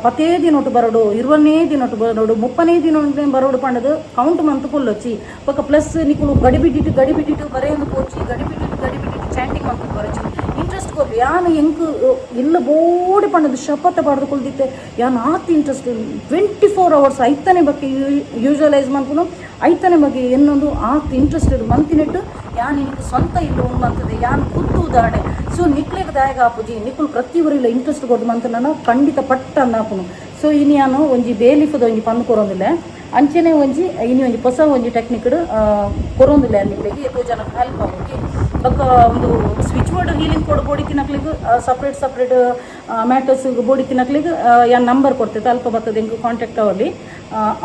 10 ದಿನೊಟ್ಟು ಬರೋಡು 20ನೇ ದಿನೊಟ್ಟು ಬರೋಡು 30ನೇ ದಿನ ಬರೋಡು ಪಂಡದು ಕೌಂಟ್ ಮಂತ್ ಕೊಲ್ಲೊಚ್ಚಿ ಪಕ್ಕ ಪ್ಲಸ್ ನಿಕುಲು ಗಡಿಬಿಟ್ಟಿಟ್ಟು ಬರೆಯೊಂದು ಪೋಚಿ ಗಡಿಬಿಟ್ಟಿಟ್ಟು ಚಾಂಟಿಂಗ್ ಮಂತ್ ಬರೋಚಿ ಇಂಟ್ರೆಸ್ಟ್ ಕೊರ್ಲಿ ಯಾನು ಎಂಕು ಎಲ್ಲ ಬೋಡಿ ಪಂಡದು ಶಪಥ ಪಡೆದು ಕೊಲ್ದಿತ್ತೆ ಯಾನು ಆತ್ ಇಂಟ್ರೆಸ್ಟ್ 24 hours ಐತನೇ ಬಗ್ಗೆ ಯೂಶಲೈಸ್ ಮಾಡ್ಕೊಂಡು ಐತನೇ ಬಗ್ಗೆ ಏನೊಂದು ಆತ್ ಇಂಟ್ರೆಸ್ಟೆಡ್ ಮಂತಿನೆಟ್ಟು ಯಾನು ನಿನಗೆ ಸ್ವಂತ ಇಲ್ಲ ಉಂಟದೆ ಯಾನು ಖುದ್ದು ಉದಾಹರಣೆ ಸೊ ನಿಕ್ಲೆಗೆ ದಾಯಗ ಆಪುಜಿ ನಿಕ್ಕುಲು ಪ್ರತಿಯೊಬ್ಬರಿಲ್ಲ ಇಂಟ್ರೆಸ್ಟ್ ಕೊಡ್ದು ಮಂತ ನಾನು ಖಂಡಿತ ಪಟ್ಟ ಅನ್ನಾಪುನು ಸೊ ಇನ್ನು ನಾನು ಒಂಜಿ ಬೇಲಿಫದ ಒಂಜಿ ಪಂದು ಕೊರೊಂದಿಲ್ಲ ಅಂಚೆನೆ ಒಂಜಿ ಇನ್ನು ಒಂಜಿ ಹೊಸ ಒಂಜಿ ಟೆಕ್ನಿಕ್ಡ್ ಕೊರೊಂದಿಲ್ಲ ನಿಕ್ಲೆಗೆ ಎಷ್ಟೋ ಜನಕ್ಕೆ ಹೆಲ್ಪ್ ಆಗೋಕೆ ಬೊಕ್ಕ ಒಂದು ಸ್ವಿಚ್ ಬೋರ್ಡ್ ಹೀಲಿಂಗ್ ಕೊಡು ಬೋಡಿ ತಿನ್ನಕ್ಲಿಗೆ ಸಪ್ರೇಟ್ ಮ್ಯಾಟರ್ಸ್ ಬೋಡಿ ತಿನ್ನಕ್ಲಿಗೆ ಯಾನ್ ನಂಬರ್ ಕೊಡ್ತೈತೆ ಅಲ್ಪ ಬರ್ತದೆ ಹೆಂಗೆ ಕಾಂಟ್ಯಾಕ್ಟ್ ಅವಲ್ಲಿ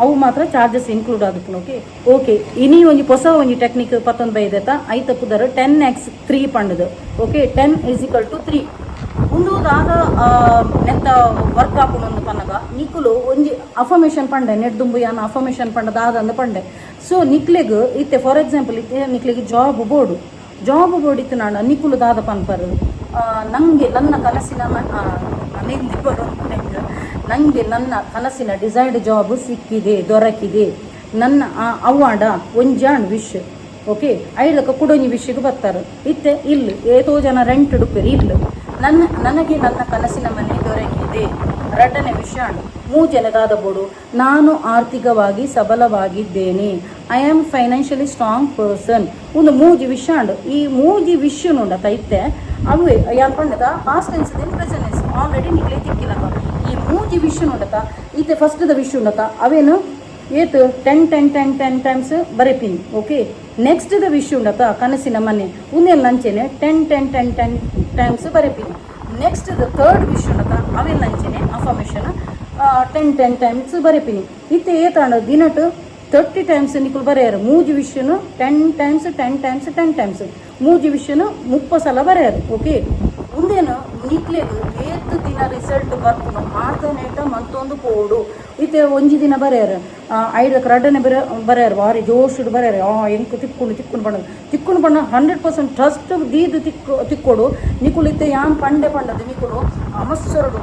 ಅವು ಮಾತ್ರ ಚಾರ್ಜಸ್ ಇನ್ಕ್ಲೂಡ್ ಆಗುತ್ತೆ ಓಕೆ ಇನಿ ಒಂಜಿ ಹೊಸ ಒಂಜಿ ಟೆಕ್ನಿಕ್ ಪತ್ತೊಂದು ಬೈದೈತ ಐತ ಪುದರ್ 10x3 ಪಂಡದು ಓಕೆ 10 = 3 ಒಂದು ದಾದ ನೆತ್ತ ವರ್ಕ್ ಆಪುನೊಂದು ಪನ್ನಗ ನಿಕ್ಕುಲು ಒಂಜಿ ಅಫರ್ಮೇಷನ್ ಪಂಡೆ ನೆಡ್ದುಂಬು ಯಾನ ಅಫರ್ಮೇಷನ್ ಪಂಡ ದಾದ ಅಂದ ಪಂಡೆ ಸೊ ನಿಕ್ಲೆಗ್ ಇತ್ತೆ ಫಾರ್ ಎಕ್ಸಾಂಪಲ್ ಇತ್ತೆ ನಿಕ್ಲೆಗೆ ಜಾಬ್ ಬೋರ್ಡ್ ಇತ್ತು ನಾನು ನಿಕ್ಕುಲು ದಾದ ಪನ್ಪರು ನನಗೆ ನನ್ನ ಕನಸಿನ ನನಗೆ ನನ್ನ ಕನಸಿನ ಡಿಸೈರ್ಡ್ ಜಾಬ್ ಸಿಕ್ಕಿದೆ ದೊರಕಿದೆ ನನ್ನ ಅವಾರ್ಡ ಒಂಜಾಣ್ ವಿಶ್ ಓಕೆ ಐದಕ್ಕೆ ಕುಡೊಂಜಿ ವಿಷಯಕ್ಕೆ ಬರ್ತಾರೆ ಇತ್ತೆ ಇಲ್ಲಿ ಏತೋ ಜನ ರೆಂಟ್ ಡುಪ್ಪೇರಿ ಇಲ್ಲ ನನಗೆ ನನ್ನ ಕನಸಿನ ಮನೆ ದೊರಕಿದೆ ಎರಡನೇ ವಿಷಯ ಮೂಜೆಲೆಗಾದ ಬೋಡು ನಾನು ಆರ್ಥಿಕವಾಗಿ ಸಬಲವಾಗಿದ್ದೇನೆ I am financially strong person ಒಂದು ಮೂಜಿ ವಿಷಯ ಈ ಮೂಜಿ ವಿಷಯ ನೋಡತ್ತ ಇತ್ತೆ ಅವೇ ಯಾಕಂಡದ past tense present tense already ನಿಕ್ಲೆ ತಿಕ್ಕಿಲ್ಲ ಈ ಮೂಜಿ ವಿಷಯ ನೋಡತ್ತ ಇತ್ತೆ ಫಸ್ಟ್ದ ವಿಷಯ ಉಂಡತ್ತ ಅವೇನು ಏತು 10 ಟೈಮ್ಸ್ ಬರೆಪಿನಿ ಓಕೆ ನೆಕ್ಸ್ಟ್ ದ ವಿಷಯ ಉಂಡತ್ತ ಕನಸಿನ ಮನೆ ಉನ್ನೆಲ್ಲ ಅಂಚೆನೆ 10 ಟೈಮ್ಸ್ ಬರೆಪಿನಿ ನೆಕ್ಸ್ಟ್ ದ ಥರ್ಡ್ ವಿಷಯ ಉಂಡತ್ತ ಅವೆಲ್ಲ ಅಂಚೆನೆ ಅಫರ್ಮೇಷನ್ 10 ಟೈಮ್ಸ್ ಬರೆಪಿನಿ ಇತ್ತೆ ಏತಾಂಡ ದಿನಟ್ಟು 30 ಟೈಮ್ಸ್ ನಿಕುಲು ಬರೆಯಾರು ಮೂಜಿ ವಿಷಯನು 10 ಟೈಮ್ಸ್ ಮೂಜಿ ವಿಷಯನು 30 ಸಲ ಬರೆಯಾರು ಓಕೆ ಮುಂದೇನು ನಿಕ್ಲೆದು ಏತು ದಿನ ರಿಸಲ್ಟ್ ಬರ್ಪುನು ಆತನೇಟ ಮಂತೊಂದು ಪೋಡು ಇತ್ತೆ ಒಂಜಿ ದಿನ ಬರೆಯಾರು ಐದಕ್ಕೆ ರಡ್ಡನೆ ಬರೆಯಾರು ವಾರಿ ಜೋಶುಡು ಬರೆಯಾರು ಎಂಕು ತಿಕ್ಕೊಂಡು ಬಣ್ಣ 100% ಟ್ರಸ್ಟ್ ದೀದು ತಿಕ್ಕೋಡು ನಿಕುಲು ಇತ್ತೆ ಯಾನ್ ಪಂಡದು ನಿಕುಲು ಅಮಸ್ಸರಡು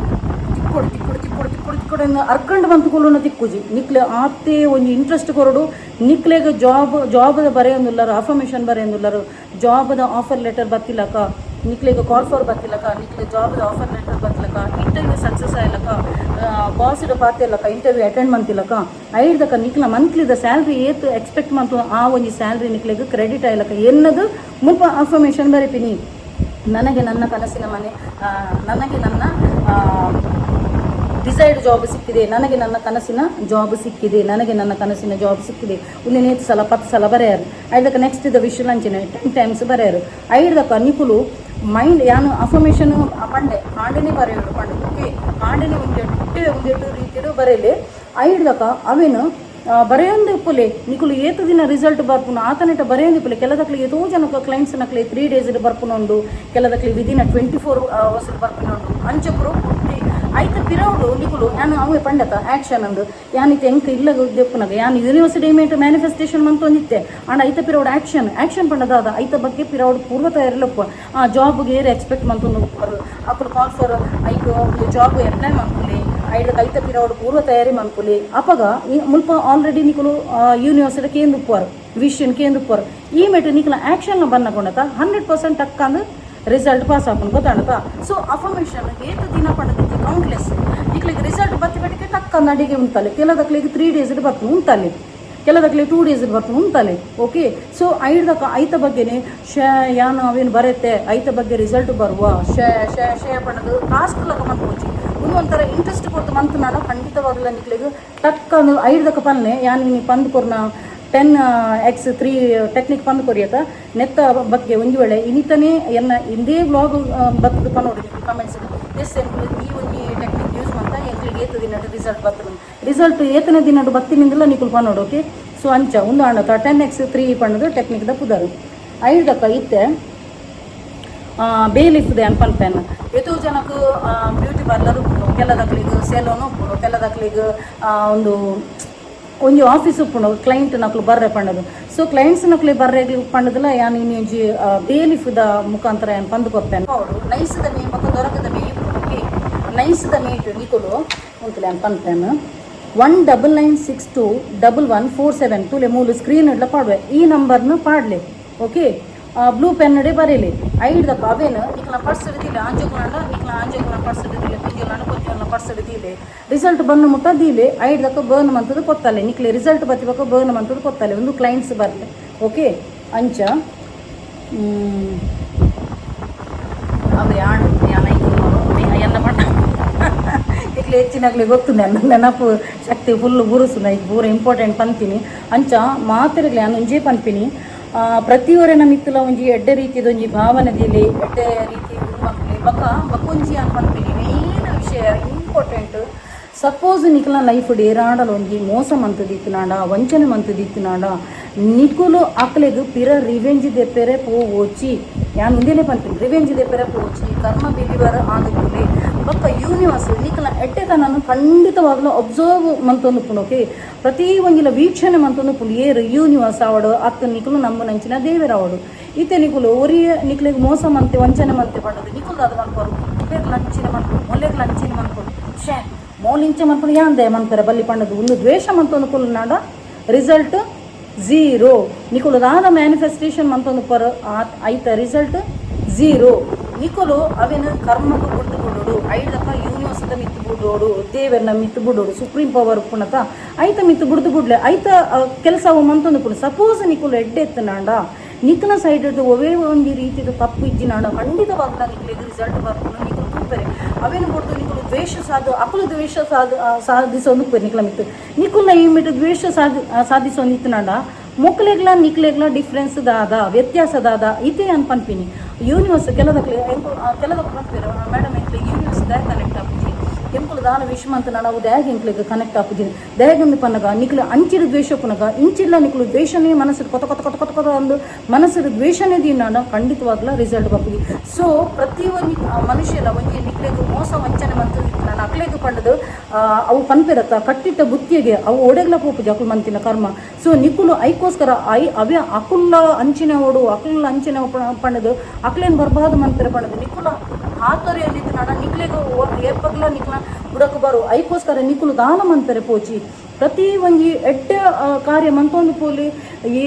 ತಿಕ್ಕೊಡು ಅರ್ಕಂಡು ಬಂತು ಕೊಲ್ಲುನ ತಿಕ್ಕುಜಿ ನಿಕ್ಲೆ ಆತೆ ಒಂಜಿ ಇಂಟ್ರೆಸ್ಟ್ ಕೊರಡು ನಿಕ್ಲೆಗ್ ಜಾಬ್ದ ಬರೆಯೊಂದುಲ್ಲರು ಅಫರ್ಮೇಷನ್ ಬರೆಯೊಂದುಲ್ಲರು ಜಾಬ್ದ ಆಫರ್ ಲೆಟರ್ ಬತ್ತಿಲಕ ನಿಕ್ಲೆಗ್ ಕಾಲ್ ಫಾರ್ ಬತ್ತಿಲಕ ನಿಕ್ಲೆ ಜಾಬ್ದ ಆಫರ್ ಲೆಟರ್ ಬತ್ತಿಲಕ ಇಂಟರ್ವ್ಯೂ ಸಕ್ಸಸ್ ಆಯ್ಲಕ ಬಾಸ್ಡ್ ಪಾತಿಲ್ಲಕ ಇಂಟರ್ವ್ಯೂ ಅಟೆಂಡ್ ಮಂತಿಲಕ ಐಡ್ದಕ ನಿಕ್ಲ ಮಂತ್ಲಿದ ಸ್ಯಾಲ್ರಿ ಏತ್ ಎಕ್ಸ್ಪೆಕ್ಟ್ ಮಂತು ಆ ಒಂಜಿ ಸ್ಯಾಲ್ರಿ ನಿಕ್ಲೆಗ್ ಕ್ರೆಡಿಟ್ ಆಯ್ಲಕ ಎನ್ನದು ಮುಲ್ಪ ಅಫರ್ಮೇಷನ್ ಬರೆಪಿನಿ ನನಗೆ ನನ್ನ ಕನಸಿನ ಮನೆ ನನಗೆ ನನ್ನ ಡಿಸೈಡ್ ಜಾಬ್ ಸಿಕ್ಕಿದೆ ನನಗೆ ನನ್ನ ಕನಸಿನ ಜಾಬ್ ಸಿಕ್ಕಿದೆ ನನಗೆ ನನ್ನ ಕನಸಿನ ಜಾಬ್ ಸಿಕ್ಕಿದೆ ಉನ್ನೇನು 8 ಸಲ 10 ಸಲ ಬರೆಯಾರು ಐದಕ್ಕೆ ನೆಕ್ಸ್ಟ್ ಇದ್ದ ವಿಷಯ ಲಂಚಿನ 10 ಟೈಮ್ಸ್ ಬರೆಯಾರು ಐದಕ್ಕ ನಿಕುಲು ಮೈಂಡ್ ಯಾನು ಅಫರ್ಮೇಷನ್ ಪಂಡೆ ಹಾಂಡೆನೇ ಬರೆಯೋಡು ಪಂಡೆ ಓಕೆ ಹಾಂಡೆನೇ ಒಂದೆಟ್ಟು ರೀತಿಯು ಬರೆಯಲಿ ಐದಕ್ಕ ಅವೇನು ಬರೆಯೊಂದು ಇಪ್ಪಲೆ ನಿಕುಲು ಏತು ದಿನ ರಿಸಲ್ಟ್ ಬರ್ಪುನು ಆತನೆಟ ಬರೆಯೊಂದು ಇಪ್ಪಲೆ ಕೆಲದಕ್ಲಿ ಏತೋ ಜನಕ್ಕೆ ಕ್ಲೈಂಟ್ಸ್ ನಕ್ಲಿ 3 days ಬರ್ಪುನೊಂದು ಕೆಲದಕ್ಲಿ ವಿದಿನ್ 24 hours ಬರ್ಪುನೊಂದು ಅಂಚಪುರು ಐತ ಪಿರೌಡು ನಿಕುಲು ಯಾನು ಅವೇ ಪಂಡತ ಆ್ಯಕ್ಷನ್ ಅಂದು ಯಾನಿತ್ತೆ ಎಂಕ ಇಲ್ಲ ದೆಪ್ಪುನಾಗ ಯಾನು ಯೂನಿವರ್ಸಿಟಿ ಮೇಟ್ ಮ್ಯಾನಿಫೆಸ್ಟೇಷನ್ ಮಂತೊಂದಿತ್ತೆ ಅಂಡ್ ಐತ ಪಿರೌಡ್ ಆ್ಯಕ್ಷನ್ ಪಂಡದಾದ ಐತ ಬಗ್ಗೆ ಪಿರೌಡ್ ಪೂರ್ವ ತಯಾರಿಲಪ್ಪ ಆ ಜಾಬ್ಗೆ ಏರು ಎಕ್ಸ್ಪೆಕ್ಟ್ ಮಂತೊಂದು ಅಕ್ಕಲು ಕಾಲ್ ಫಾರ್ ಐಕು ಜಾಬ್ ಅಪ್ಲೈ ಮಾಡ್ಕೊಳ್ಳಿ ಐತ ಪಿರೌಡ್ ಪೂರ್ವ ತಯಾರಿ ಮಾಡ್ಕೊಳ್ಳಿ ಅಪಗ ಮುಲ್ಪ ಆಲ್ರೆಡಿ ನಿಕುಲು ಯೂನಿವರ್ಸಿಟಿ ಕೇಂದುಪ್ಪರು ವಿಷನ್ ಕೇಂದುಪ್ಪರು ಈ ಮೇಟು ನಿಕುಲ ಆ್ಯಕ್ಷನ್ ಬನ್ನಕೊಂಡತ 100% ಟಕ್ಕಂದು ರಿಸಲ್ಟ್ ಪಾಸ್ ಆಪನ್ ಗೊತ್ತಾಡತ ಸೊ ಅಫರ್ಮೇಷನ್ ಏತ ದಿನ ಪಡೆದಿತ್ತು ಕೌಂಟ್ಲೆಸ್ ನಿಕ್ಲಿಗೆ ರಿಸಲ್ಟ್ ಬತ್ತಿ ಬಟ್ಟಿಗೆ ಟಕ್ಕಂದು ಅಡಿಗೆ ಉಂಟಲ್ಲಿ ಕೆಲದಕ್ಲಿಗೆ 3 days ಬರ್ತು ಉಂಟಲ್ಲಿ ಕೆಲದಕ್ಲಿ 2 days ಬರ್ತು ಉಂಟಲ್ಲಿ ಓಕೆ ಸೊ ಐತ ಬಗ್ಗೆನೇ ಯಾನು ಅವೇನು ಬರುತ್ತೆ ಐತ ಬಗ್ಗೆ ರಿಸಲ್ಟ್ ಬರುವ ಶೇ ಪಡೆದು ಟಾಸ್ಕ್ ಲಕ ಮಂತ್ಕೋಚಿ ಒಂಥರ ಇಂಟ್ರೆಸ್ಟ್ ಕೊಡ್ತು ಮಂತ್ ನಾನು ಖಂಡಿತವಾಗಲ್ಲ ನಿಕ್ಲಿಗೆ ಟಕ್ಕಂದು ಐದಕ್ಕ ಪನ್ನೆ ಯಾನು ನೀ ಪಂದ್ ಕೊರ್ನ 10x3 ಟೆಕ್ನಿಕ್ ಪಂದ್ ಕೊರಿಯತ ನೆತ್ತ ಬಗ್ಗೆ ಒಂದು ವೇಳೆ ಇನಿತನೇ ಎನ್ನ ಇಂದೇ ವ್ಲಾಗ್ ಬರ್ತದ ಪನ್ನೋಡಿ ಕಮೆಂಟ್ಸ್ ಎಸ್ ಎಂಕ್ಲು ಈ ಒಂದು ಟೆಕ್ನಿಕ್ ಯೂಸ್ ಮಾಡ್ತಾ ಎಂಕ್ಲಿಗೆ ಏತು ದಿನ ರಿಸಲ್ಟ್ ಬರ್ತದೆ ರಿಸಲ್ಟ್ ಏತನೇ ದಿನ ಬತ್ತಿನಿಂದಲ್ಲ ನಿಕುಲ್ ಪನ್ನೋಡು ಓಕೆ ಸೊ ಅಂಚ ಒಂದು ಆಣತ 10x3 ಪಣ್ಣದು ಟೆಕ್ನಿಕ್ದ ಪುದರು ಐದಕ್ಕ ಇತ್ತೆ ಬೇಲಿಫ್ದೆ ಅನ್ಪನ್ಪೆನ್ ಎಷ್ಟೋ ಜನಕ್ಕೆ ಬ್ಯೂಟಿ ಪಾರ್ಲರ್ ಉಪ್ಪುನು ಕೆಲದಕ್ಲಿಗೆ ಸೆಲೂನ್ ಉಪ್ಪುನು ಕೆಲದಕ್ಲಿಗೆ ಒಂದು ಆಫೀಸ್ ಉಪ್ಪುನು ಕ್ಲೈಂಟ್ ನಕ್ಲು ಬರ್ರೆ ಪಣ್ಣದು ಸೊ ಕ್ಲೈಂಟ್ಸ್ ನಕ್ಲಿ ಬರ್ರೆ ಪಣ್ಣದಲ್ಲ ಯಾನು ಇನ್ನೊಂಜಿ ಬೇಲಿಫ್ದ ಮುಖಾಂತರ ಏನು ಪಂದು ಕೊಪ್ಪೆನ್ ಅವರು ನೈಸ್ದ ಮೇ ಮಕ್ಕ ದೊರಕದ ಮೇ ಓಕೆ ನೈಸ್ದ ಮೇಟ್ ನಿಕುಲು ಉಂಟು ಅನ್ಪನ್ಪೆನ್ 1996211447 ತುಲೆ ಮೂಲು ಸ್ಕ್ರೀನ್ ಇಡ್ಲ ಪಾಡುವೆ ಈ ನಂಬರ್ನ ಪಾಡ್ಲೆ ಓಕೆ ಬ್ಲೂ ಪೆನ್ನಡೆ ಬರೀಲಿ ಐದಕ್ಕ ಅವೇನು ನಿಕ್ಲ ಪರ್ಸ್ ಹಿಡಿದಿಲ್ಲ ಆಂಜೋಗುಣ ಪರ್ಸ್ ಹಿಡಿದಿಲ್ಲ ಕೊಂಜೋನ ಪರ್ಸ್ ಹಿಡಿದಿಲ್ಲ ರಿಸಲ್ಟ್ ಬಂದು ಮುಟ್ಟದಿಲ್ಲ ಐದಕ್ಕ ಬರ್ನ್ ಮಂತದ್ದು ಕೊತ್ತಲೆ ನಿಕ್ಲೆ ರಿಸಲ್ಟ್ ಬತ್ತಿಬೇಕು ಬರ್ನ್ ಮಂತದ್ದು ಕೊತ್ತಲೆ ಒಂದು ಕ್ಲೈಂಟ್ಸ್ ಬರಲಿ ಓಕೆ ಅಂಚ ಅವೇ ಆಡು ಎನ್ನ ಪಣ್ಣ ಇಕ್ಲೆ ಹೆಚ್ಚಿನಾಗ್ಲಿ ಗೊತ್ತು ನನ್ನ ನೆನಪು ಶಕ್ತಿ ಫುಲ್ ಬುರುಸು ನೈಕ್ ಪೂರ ಇಂಪಾರ್ಟೆಂಟ್ ಪಂತೀನಿ ಅಂಚ ಮಾತಿರಲಿ ನಾನು ಒಂಜೇ ಪನ್ಪಿನಿ ಪ್ರತಿಯೊರೆನ ಮಿತ್ತಲ ಒಂಜಿ ಎಡ್ಡೆ ರೀತಿದ ಒಂಜಿ ಭಾವನೆದಿಲಿ ಎಡ್ಡೆ ರೀತಿ ಮಕ್ಕಳು ಬಕ್ಕೊಂಜಿ ಅನ್ಪನ್ಪಿನಿ ಮೇನ್ ವಿಷಯ ಇಂಪಾರ್ಟೆಂಟ್ ಸಪೋಸ್ ನಿಕ್ಲ ಲೈಫ್ ಡೇರಾಡಲು ಒಂಜಿ ಮೋಸ ಮಂತದಿತ್ತಿನಾಡ ವಂಚನೆ ಮಂತದಿತ್ತಿನಾಡ ನಿಕುಲು ಅಕ್ಲೆಗ್ ಪಿರ ರಿವೆಂಜ್ ದೆಪ್ಪೆರೆ ಪೋವೋಚಿ ಯಾನ್ ಮುಂದೇನೆ ಪನ್ಪಿನಿ ರಿವೆಂಜ್ ದೆಪ್ಪೆರೆ ಪೋವೋಚಿ ಕರ್ಮ ಬಿಲಿವರ್ ಆದುಕುಲೆ ಬೊಕ್ಕ ಯೂನಿವರ್ಸ್ ನಿಕ್ಲ ಎಡ್ಡೆತನನ್ನು ಖಂಡಿತವಾಗ್ಲೂ ಅಬ್ಸರ್ವ್ ಮಂತೊಂದು ಪುಣೋಕೆ ಪ್ರತಿ ಒಂಜಿಲ ವೀಕ್ಷಣೆ ಮಂತೊಂದು ಪುಣ್ ಏರು ಯೂನಿವರ್ಸ್ ಆವಡು ಅತ್ತ ನಿಕುಲು ನಮ್ಮ ನಂಚಿನ ದೇವರಾವಡು ಈತೆ ನಿಕುಲು ಒರಿಯ ನಿಕ್ಲೆಗ್ ಮೋಸ ಮಂತೆ ವಂಚನೆ ಮಂತೆ ಪಡೋದು ನಿಕುಲು ಅದು ಮನ್ಕೋರು ಬೇರೆ ಲಂಚಿನ ಮನ್ಕೊಂಡು ಮೊಲೆಗ್ ಲಂಚಿನ ಮನ್ಕೊಂಡು ಮೋಲಿಂಚೆ ಮನ್ಕೊಂಡು ಯಾಂದೆ ಮನ್ಕರೆ ಬಲ್ಲಿ ಪಂಡದು ಒಂದು ದ್ವೇಷ ಮಂತೊಂದು ಕುಲು ನಾಡ ರಿಸಲ್ಟ್ 0 ನಿಕುಲು ದಾದ ಮ್ಯಾನಿಫೆಸ್ಟೇಷನ್ ಮಂತೊಂದು ಪರ ಐತ ರಿಸಲ್ಟ್ 0 ನಿಕುಲು ಅವೇನು ಕರ್ಮಗೂ ಬಿಡ್ದು ಬಿಡೋಡು ಐದಕ್ಕ ಯೂನಿವರ್ಸಿದ ಮಿತ್ತು ಬಿಡೋಡು ದೇವರನ್ನ ಮಿತ್ತು ಬಿಡೋಡು ಸುಪ್ರೀಂ ಪವರ್ ಪುಣತ ಐತ ಮಿತ್ತು ಬಿಡ್ದು ಬಿಡ್ಲೆ ಐತ ಕೆಲಸ ಅವು ಮಂತೊಂದು ಪುಣ ಸಪೋಸ್ ನಿಕುಲು ಎಡ್ಡೆತ್ತು ನಾಂಡ ನಿಕ್ಲ ಸೈಡ್ ಒವೇ ಒಂದು ರೀತಿಯ ತಪ್ಪು ಇಜ್ಜಿ ನಾಡ ಖಂಡಿತವಾಗ್ಲ ನಿಕ್ಲಿಗೆ ರಿಸಲ್ಟ್ ಬರ್ಕೊಂಡು ನಿಕುಲು ತೂಪೆರೆ ಅವೇನು ಕೊಡ್ತು ನಿಕುಲು ದ್ವೇಷ ಅಕುಲು ದ್ವೇಷ ಸಾಧಿಸೋದು ನಿಕ್ಲ ಮಿತ್ತು ನಿಕುಲ್ನ ಈ ಮಿಟ್ಟು ದ್ವೇಷ ಸಾಧಿಸೋದಿತ್ತು ನಾಡ ಮೊಕ್ಲೆಗ್ಲ ನಿಕ್ಲೆಗ್ಲ ಡಿಫ್ರೆನ್ಸ್ ದಾದ ವ್ಯತ್ಯಾಸದಾದ ಇದೇ ಅನ್ಪನ್ಪಿನಿ ಯೂನಿವರ್ಸ್ ಕೆಲದಕ್ಲೆ ಮೇಡಮ್ ಎಂಕ್ಲೆ ಯೂನಿವರ್ಸ್ ದಾಗ ಕನೆಕ್ಟ್ ಆಗ್ತೀನಿ ಎಂಕುಲು ದಾನ ವಿಶ್ವ ಅಂತ ನಾವು ದ್ಯಾಗ ಎಂಕ್ಲೆಗೆ ಕನೆಕ್ಟ್ ಆಗ್ತೀನಿ ದ್ಯಾಗಂದು ಪನ್ನಗ ನಿಕ್ಲೆ ಅಂಚಿಡ ದ್ವೇಷ ಪುನಗ ಇಂಚಿಲ್ಲ ನಿಕ್ಲು ದ್ವೇಷನೇ ಮನಸ್ಸು ಕೊತ ಒಂದು ಮನಸ್ಸು ದ್ವೇಷನೇ ದಿನ ಖಂಡಿತವಾಗ್ಲ ರಿಸಲ್ಟ್ ಬಪ್ಪಿ ಸೊ ಪ್ರತಿಯೊಂದು ಮನುಷ್ಯಲ ಒಂಜಿ ನಿಕ್ಲೆಗೆ ಮೋಸ ವಂಚನೆ ಮಂತು ನಾನು ಅಕ್ಲೆಗೆ ಪಂಡದು ಅವು ಪನ್ಪೆರತ್ತ ಕಟ್ಟಿಟ್ಟ ಬುತ್ತಿಗೆ ಅವು ಒಡೆಗ್ಲ ಪೋಪುಜಿ ಅಕುಲು ಮಂತಿನ ಕರ್ಮ ಸೊ ನಿಕುಲು ಐಕೋಸ್ಕರ ಅವೇ ಅಕುಲ್ಲ ಅಂಚಿನ ಓಡು ಅಕುಲ್ಲ ಅಂಚಿನ ಪಣ್ಣದು ಅಕ್ಲೇನು ಬರ್ಬಾರ್ದು ಮಂತ್ರೆ ಪಣ್ಣದು ನಿಕುಲ ಹಾತೊರೆಯಲ್ಲಿದ್ದು ನಾಡ ನಿಕ್ಲೆಗೆ ಏರ್ಪಗ್ಲ ನಿಕ್ಲ ಬುಡಕ್ಕೆ ಬರೋ ಐಕೋಸ್ಕರ ನಿಕ್ಕುಲು ದಾನ ಮಂತಾರೆ ಪೋಚಿ ಪ್ರತಿ ಒಂಜಿ ಎಡ್ಡೆ ಕಾರ್ಯ ಮಂತೊಂದು ಪೋಲಿ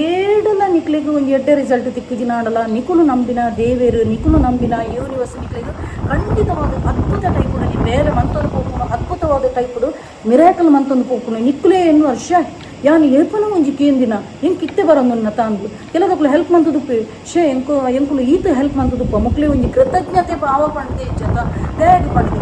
ಏಡಲ ನಿಕ್ಲಿಗೆ ಒಂಜಿ ಎಡ್ಡೆ ರಿಸಲ್ಟ್ ತಿಕ್ಕುಜಿನಾಡಲ ನಿಕುಲು ನಂಬಿನ ದೇವೇರು ನಿಕುಲು ನಂಬಿನ ಯೂನಿವರ್ಸ್ ನಿಕ್ಲಿಗೆ ಖಂಡಿತವಾದ ಅದ್ಭುತ ಟೈಪುಡು ನೀ ಬೇರೆ ಮಂತೊಂದು ಪೋಪುನು ಅದ್ಭುತವಾದ ಟೈಪುಡು ಮಿರಾಕಲ್ ಮಂತೊಂದು ಪೋಪುನು ನಿಕ್ಕುಲೇ ಎನ್ನು ವರ್ಷ ಯಾನು ಏಪನ ಒಂಜಿ ಕೇಂದಿನ ಎಂಕ್ ಇತ್ತೆ ಬರೋನ್ನ ತಾಂದು ಕೆಲದಕ್ಕಲು ಹೆಲ್ಪ್ ಮಂತದುಪ್ಪಿ ಎಂಕುಲು ಈತ ಹೆಲ್ಪ್ ಮಂತದುಪ್ಪ ಮಕ್ಳೆ ಒಂಜಿ ಕೃತಜ್ಞತೆ ಭಾವ ಪಂಡದೆ ಇಜ್ಜತ ದೇಗ ಪಂಡದೆ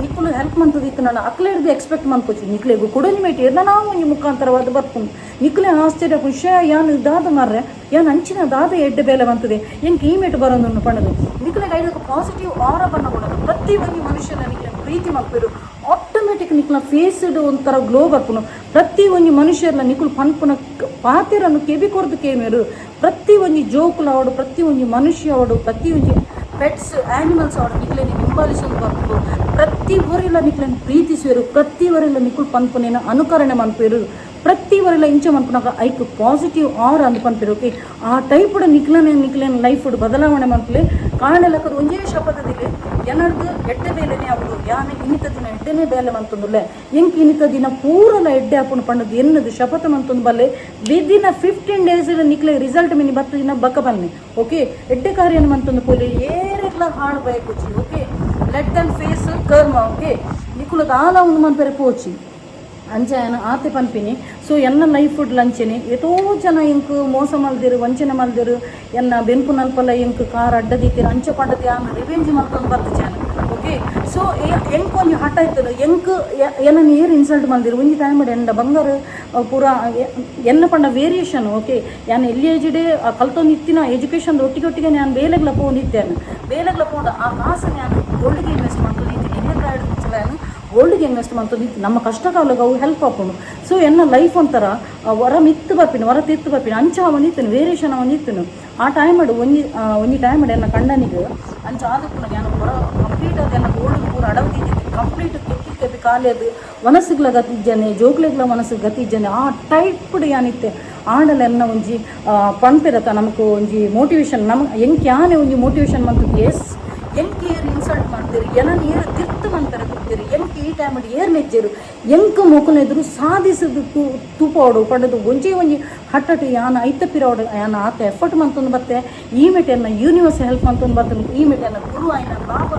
ನಿಕ್ಕುಲು ಹೆಲ್ಪ್ ಮಂತದಿತ್ತು ನಾನು ಅಕ್ಲೆ ಹಿಡಿದು ಎಕ್ಸ್ಪೆಕ್ಟ್ ಮಾಡ್ಕೋಚಿ ನಿಕ್ಲೆಗೂ ಕೊಡೋನಿ ಮೇಟಿ ಎಲ್ಲ ನಾವು ಒಂಜಿ ಮುಖಾಂತರವಾದ ಬರ್ಕೊಂಡು ನಿಕ್ಲೆ ಆಶ್ಚರ್ಯ ಖುಷಿ ಯಾನು ದಾದ ಮಾರ್ರೆ ಯಾನು ಅಂಚಿನ ದಾದ ಎಡ್ಡೆ ಬೇಲೆ ಬಂತದೆ ಎಂಕ್ ಈ ಮೇಟು ಬರೋದನ್ನು ಪಣದು ನಿಕ್ಲೆಗೆ ಐದಕ್ಕೆ ಪಾಸಿಟಿವ್ ಆರ ಬಣ್ಣ ಕೊಡೋದು ಪ್ರತಿ ಒಂಜಿ ಮನುಷ್ಯನ ನಿಕ್ಲೆ ಪ್ರೀತಿ ಮಾಡ್ತಿರು ಆಟೋಮೆಟಿಕ್ ನಿಕ್ಲ ಫೇಸ್ಡ್ ಒಂಥರ ಗ್ಲೋ ಬರ್ಪುನು ಪ್ರತಿ ಒಂಜಿ ಮನುಷ್ಯರ್ಲ ನಿಕುಲು ಪನ್ಪುನ ಪಾತಿರನ್ನು ಕೆಬಿ ಕೊರ್ದು ಕೇಮೇರು ಪ್ರತಿ ಒಂಜಿ ಜೋಕುಲು ಅವಡು ಪ್ರತಿ ಒಂಜಿ ಮನುಷ್ಯ ಅವಡು ಪ್ರತಿ ಒಂಜಿ ಪೆಟ್ಸ್ ಆ್ಯನಿಮಲ್ಸ್ ಅವಡು ನಿಕ್ಲೇನೆ ಹಿಂಬಾಲಿಸೋದು ಬರ್ಬೋದು ಪ್ರತಿ ಊರಿಲ್ಲ ನಿಕ್ಲೇನು ಪ್ರೀತಿಸುವರು ಪ್ರತಿ ಊರಿಲ್ಲ ನಿಕುಲು ಪನ್ಪುನೇನ ಅನುಕರಣೆ ಮನ್ಪೇರು ಪ್ರತಿ ಊರಿಲ್ಲ ಇಂಚೆ ಮನ್ಪುನಾಗ ಐಕ್ ಪಾಸಿಟಿವ್ ಆರ್ ಅಂದ್ ಪನ್ಪೇರು ಓಕೆ ಆ ಟೈಪುಡ ನಿಕ್ಲೇನ್ ಲೈಫ್ ಬದಲಾವಣೆ ಮನ್ಪಲೆ ಕಾಣಲಕ್ಕದು ಒಂಜೇ ಶಪಥದಿಲ್ಲ ಏನರ್ದು ಎಡ್ಡೆ ಬೇಲೆನೇ ಅವಳು ಯಾನೆ ಇನ್ನಿತ ದಿನ ಎಡ್ಡೆನೇ ಬೇಲೆ ಮಂತೊಂದುಲ್ಲೆ ಎಂಕ್ ಇನ್ನಿತ ದಿನ ಪೂರಲ ಎಡ್ಡೆ ಹಾಕೊಂಡು ಪಂಡದು ಎನ್ನದು ಶಪಥ ಮಂತೊಂದು ಬಲ್ಲೆ ವಿದಿನ್ 15 days ನಿಕ್ಲೆ ರಿಸಲ್ಟ್ ಮಿನಿ ಬತ್ತು ದಿನ ಬಕ್ಕ ಬನ್ನಿ ಓಕೆ ಎಡ್ಡೆ ಕಾರ್ಯನ ಮಂತೊಂದು ಪೋಲಿ ಏರೆಲ್ಲ ಹಾಳು ಬಯಕೋಚಿ ಓಕೆ ಲೆಟ್ ದಮ್ ಫೇಸ್ ಕರ್ಮ ಓಕೆ ನಿಕುಲದ ಆಲ ಒಂದು ಮನ್ಪೆರೆ ಪೋಚಿ ಅಂಚೆನ ಆತೆ ಪನ್ಪಿನಿ ಸೊ ಎನ್ನ ಲೈಫ್ ಫುಡ್ ಲಂಚೆನೆ ಎಷ್ಟೋ ಜನ ಎಂಕ್ ಮೋಸ ಮಲ್ದಿರು ವಂಚನೆ ಮಲ್ದಿರು ಎನ್ನ ಬೆಂಪು ನಲ್ಪಲ್ಲ ಎಂಕ್ ಕಾರ್ ಅಡ್ಡದಿತ್ತಿರು ಅಂಚೆ ಪಡ್ಡದಿ ಆಮೇಲೆ ರಿವೆಂಜ್ ಮಾಡ್ಕೊಂಡು ಬರ್ತ ಜನ ಓಕೆ ಸೊ ಎಂಕ್ ಒಂಜಿ ಹಠ ಇತ್ತಲು ಎಂಕ್ ಎನ್ನ ಏರು ಇನ್ಸಲ್ಟ್ ಮಲ್ದಿರು ಒಂಜಿ ಟೈಮ್ ಎಂಡ ಬಂಗಾರ ಪೂರ ಎನ್ನ ಪಂಡ ವೇರಿಯೇಷನ್ ಓಕೆ ಯಾನು ಎಲ್ಲಿ ಏಜಿಡೆ ಕಲ್ತೊಂದು ಇತ್ತಿನ ಎಜುಕೇಷನ್ ಒಟ್ಟಿಗೆ ನಾನು ಬೇಲೆಗ್ಲ ಪೋಂದಿದ್ದೇನೆ ಬೇಲೆಗ್ಲ ಪೋಂಡ ಆ ಕಾಸು ನಾನು ಗೋಲ್ಡ್ಗೆ ಇನ್ವೆಸ್ಟ್ ಮಾಡ್ಕೊಂಡು ಇದ್ದೀನಿ ಇನ್ನೇನು ನಾನು ಗೋಲ್ಡ್ಗೆ ಇನ್ವೆಸ್ಟ್ ಮಾಡ್ತದೆ ನಮ್ಮ ಕಷ್ಟ ಕಾಲಕ್ಕೆ ಅವು ಹೆಲ್ಪ್ ಹಾಕೊಂಡು ಸೊ ಎನ್ನ ಲೈಫ್ ಒಂಥರ ಹೊರ ಮಿತ್ತು ಬರ್ತೀನಿ ಹೊರ ತಿತ್ತು ಬರ್ತೀನಿ ಅಂಚ ಅವನಿತ್ತನು ವೇರಿಯೇಷನ್ ಅವನಿತ್ತನು ಆ ಟೈಮ್ ಅಡು ಒಂಜಿ ಟೈಮ್ ಅಡು ಎನ್ನ ಕಂಡನಿಗೆ ಅಂಚ ಆದಕ್ಕೂ ನಾನು ಹೊರ ಕಂಪ್ಲೀಟ್ ಅದು ಎನ್ನ ಗೋಲ್ಡ್ ಪೂರ ಅಡವದಿದ್ದಿತ್ತು ಕಂಪ್ಲೀಟ್ ಕೆಪ್ಪಿ ಕಾಲೇದು ಮನಸ್ಸುಗಳ ಗತಿಜ್ಜನೆ ಜೋಕ್ಲೆಗ್ಲ ಮನಸ್ಸು ಗತಿಜ್ಜನೆ ಆ ಟೈಪ್ ಯಾನಿತ್ತೆ ಆಡಲ್ಲ ಎನ್ನ ಒಂಜಿ ಪಂಪಿರತ್ತ ನಮಕು ಒಂಜಿ ಮೋಟಿವೇಶನ್ ನಮ್ಗೆ ಎಂಕ್ ಯಾನೆ ಒಂಜಿ ಮೋಟಿವೇಶನ್ ಮಾಡ್ತಿದ್ದೆ ಎಸ್ ಎಂಕ್ ಏರು ಇನ್ಸಲ್ಟ್ ಮಾಡ್ತೀರಿ ಏನನ್ನು ಏರು ತಿರ್ತು ಮಂತಾರೆ ಕೊಡ್ತೀರಿ ಎಂಕ್ ಈ ಟೈಮ್ ಏರು ನೆಜ್ಜೇರು ಎಂಕ್ ಮೊಕಲು ಎದುರು ಸಾಧಿಸಿದ ತೂಪೋಡು ಪಡೆದು ಒಂಜಿ ಹಟ್ಟಟ್ಟು ಯಾನ ಐತಪ್ಪಿರೋಡು ಯಾನ ಆತ ಎಫರ್ಟ್ ಮಂತೊಂದು ಬತ್ತೆ ಈ ಮೆಟೆಯನ್ನು ಯೂನಿವರ್ಸ್ ಹೆಲ್ಪ್ ಮಂತೊಂದು ಬರ್ತದೆ ಈ ಮೆಟೆಯನ್ನು ಗುರು ಆಯ್ನ ಬಾಬ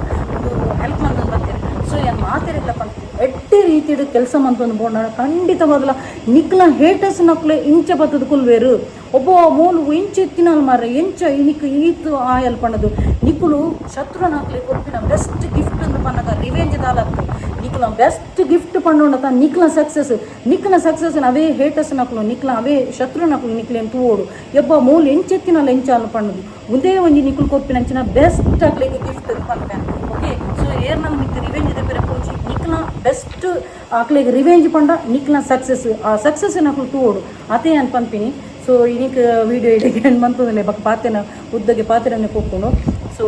ಹೆಲ್ಪ್ ಮಂತೊಂದು ಬರ್ತೀರಿ ಸೊ ಏನು ಮಾತಿರಲ್ಲ ಪಂತ ಎಡ್ಡೆ ರೀತಿಯ ಕೆಲಸ ಮಂತೊಂದು ಬೋಡ ಖಂಡಿತವಾಗಲ್ಲ ನಿಕ್ಲ ಹೇಟರ್ಸ್ ನಕ್ಲೆ ಇಂಚ ಬತ್ತದ ಕುಲ್ವೇರು ಒಬ್ಬ ಮೂಲು ಇಂಚು ಎತ್ತಿನಲ್ ಮಾರ್ರೆ ಎಂಚ ಇನಿಕ್ ಈತು ಆಯಲ್ ಪಣ್ಣದು ನಿಕ್ಕುಲು ಶತ್ರುನಾಕ್ಲೆ ಕೊರ್ಪಿನ ಬೆಸ್ಟ್ ಗಿಫ್ಟ್ ಅಂತ ಪನ್ನಗ ರಿವೆಂಜ್ ದಾಲತ್ತು ನಿಕ್ಲ ಬೆಸ್ಟ್ ಗಿಫ್ಟ್ ಪಂಡೋಂಡತ ನಿಕ್ಲ ಸಕ್ಸಸ್ ಅವೇ ಹೇಟರ್ಸ್ ನಕ್ಲು ನಿಕ್ಲ ಅವೇ ಶತ್ರು ನಕ್ಲು ನಿಕ್ಲೇನು ತೂವೋಡು ಎಬ್ಬ ಮೂಲು ಎಂಚೆತ್ತಿನಲ್ಲ ಎಂಚಾಲ ಪಣ್ಣದು ಮುಂದೆ ಒಂಜಿ ನಿಕ್ಲು ಕೊರ್ಪಿನ ಅಂಚಿನ ಬೆಸ್ಟ್ ಆಗ್ಲಿಕ್ಕೆ ಗಿಫ್ಟ್ ಪನ್ಪೇನ್ ಓಕೆ ಸೊ ಏರ್ನಲ್ ಮಿತ್ತು ರಿವೆಂಜ್ ದೆಪ್ಪರೆ ಪೋಚಿ ನಿಕ್ಲ ಬೆಸ್ಟ್ ಆಗ್ಲಿಕ್ಕೆ ರಿವೆಂಜ್ ಪಂಡ ನಿಕ್ಲ ಸಕ್ಸಸ್ ಆ ಸಕ್ಸಸ್ ನಕ್ಲು ತೂವೋಡು ಅದೇ ಅನ್ ಪನ್ಪಿನಿ ಸೊ ಇನ್ನಿಕ್ ವೀಡಿಯೋ ಇಡೀಗೆ ಏನು ಬಂತಂದ್ರೆ ಬಕ್ಕ ಪಾತ್ರೆನ ಉದ್ದಗೆ ಪಾತ್ರೆನೇ ಕೊಡ್ಕೊಂಡು ಸೊ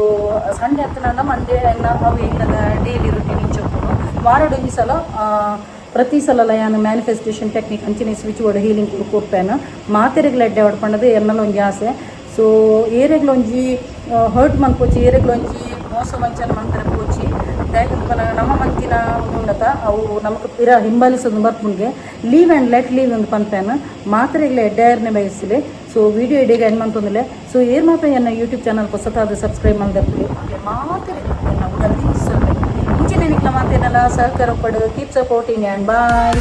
ಸಂಡೇ ಹತ್ತನ ಮಂಡೇ ಎಲ್ಲ ಅವು ಇಲ್ಲದ ಡೈಲಿ ರುಟೀನ್ ಇಂಚೊಪ್ಪು ವಾರಡೊಂದು ಸಲ ಪ್ರತಿ ಸಲ ಯಾನು ಮ್ಯಾನಿಫೆಸ್ಟೇಷನ್ ಟೆಕ್ನಿಕ್ ಅಂಚಿನ ಸ್ವಿಚ್ ಬೋರ್ಡ್ ಹೀಲಿಂಗ್ ಕೊಡ್ಪೇನ ಮಾತೆರೆಗ್ಲ ಎಡ್ಡೆ ಹೊಡ್ಪಂಡದು ಎಲ್ಲನೂ ಒಂಜಿ ಆಸೆ ಸೊ ಏರೆಗ್ಲೊಂಜಿ ಹರ್ಟ್ ಮನ್ಪೋಚಿ ಏರೆಗ್ಲೊಂಜಿ ಮೋಸ ವಂಚನೆ ಮಂತ್ರ ಪೋಚಿ ದಯಕಲ್ಪನ ನಮ್ಮ ಮಂತಿನ ಉಂಡತ ಅವು ನಮಗೆ ಪಿರ ಹಿಂಬಾಲಿಸೋದು ಬರ್ಪುಂಗೆ ಲೀವ್ ಆ್ಯಂಡ್ ಲೆಟ್ ಲೀವ್ ಒಂದು ಪಂಪೇನ ಮಾತ್ರೆಗ್ಲ ಎಡ್ಡೆಯರ್ನೇ ಬಯಸಿಲೆ ಸೊ ವಿಡಿಯೋ ಇಡೀಗೆ ಏನು ಮಂತಂದಿಲ್ಲ ಸೊ ಏರ್ ಮಾತ್ರ ಎನ್ನ ಯೂಟ್ಯೂಬ್ ಚಾನಲ್ ಹೊಸತಾದ ಸಬ್ಸ್ಕ್ರೈಬ್ ಮಾಡಿದ್ರೆ ಮಾತ್ರೆ ಇಂಚಿನ ನಿಕ್ಲ ಮಾತೇನಲ್ಲ ಸಹಕಾರ ಪಡು ಕೀಪ್ ಸಪೋರ್ಟಿಂಗ್ ಆ್ಯಂಡ್ ಬಾಯ್.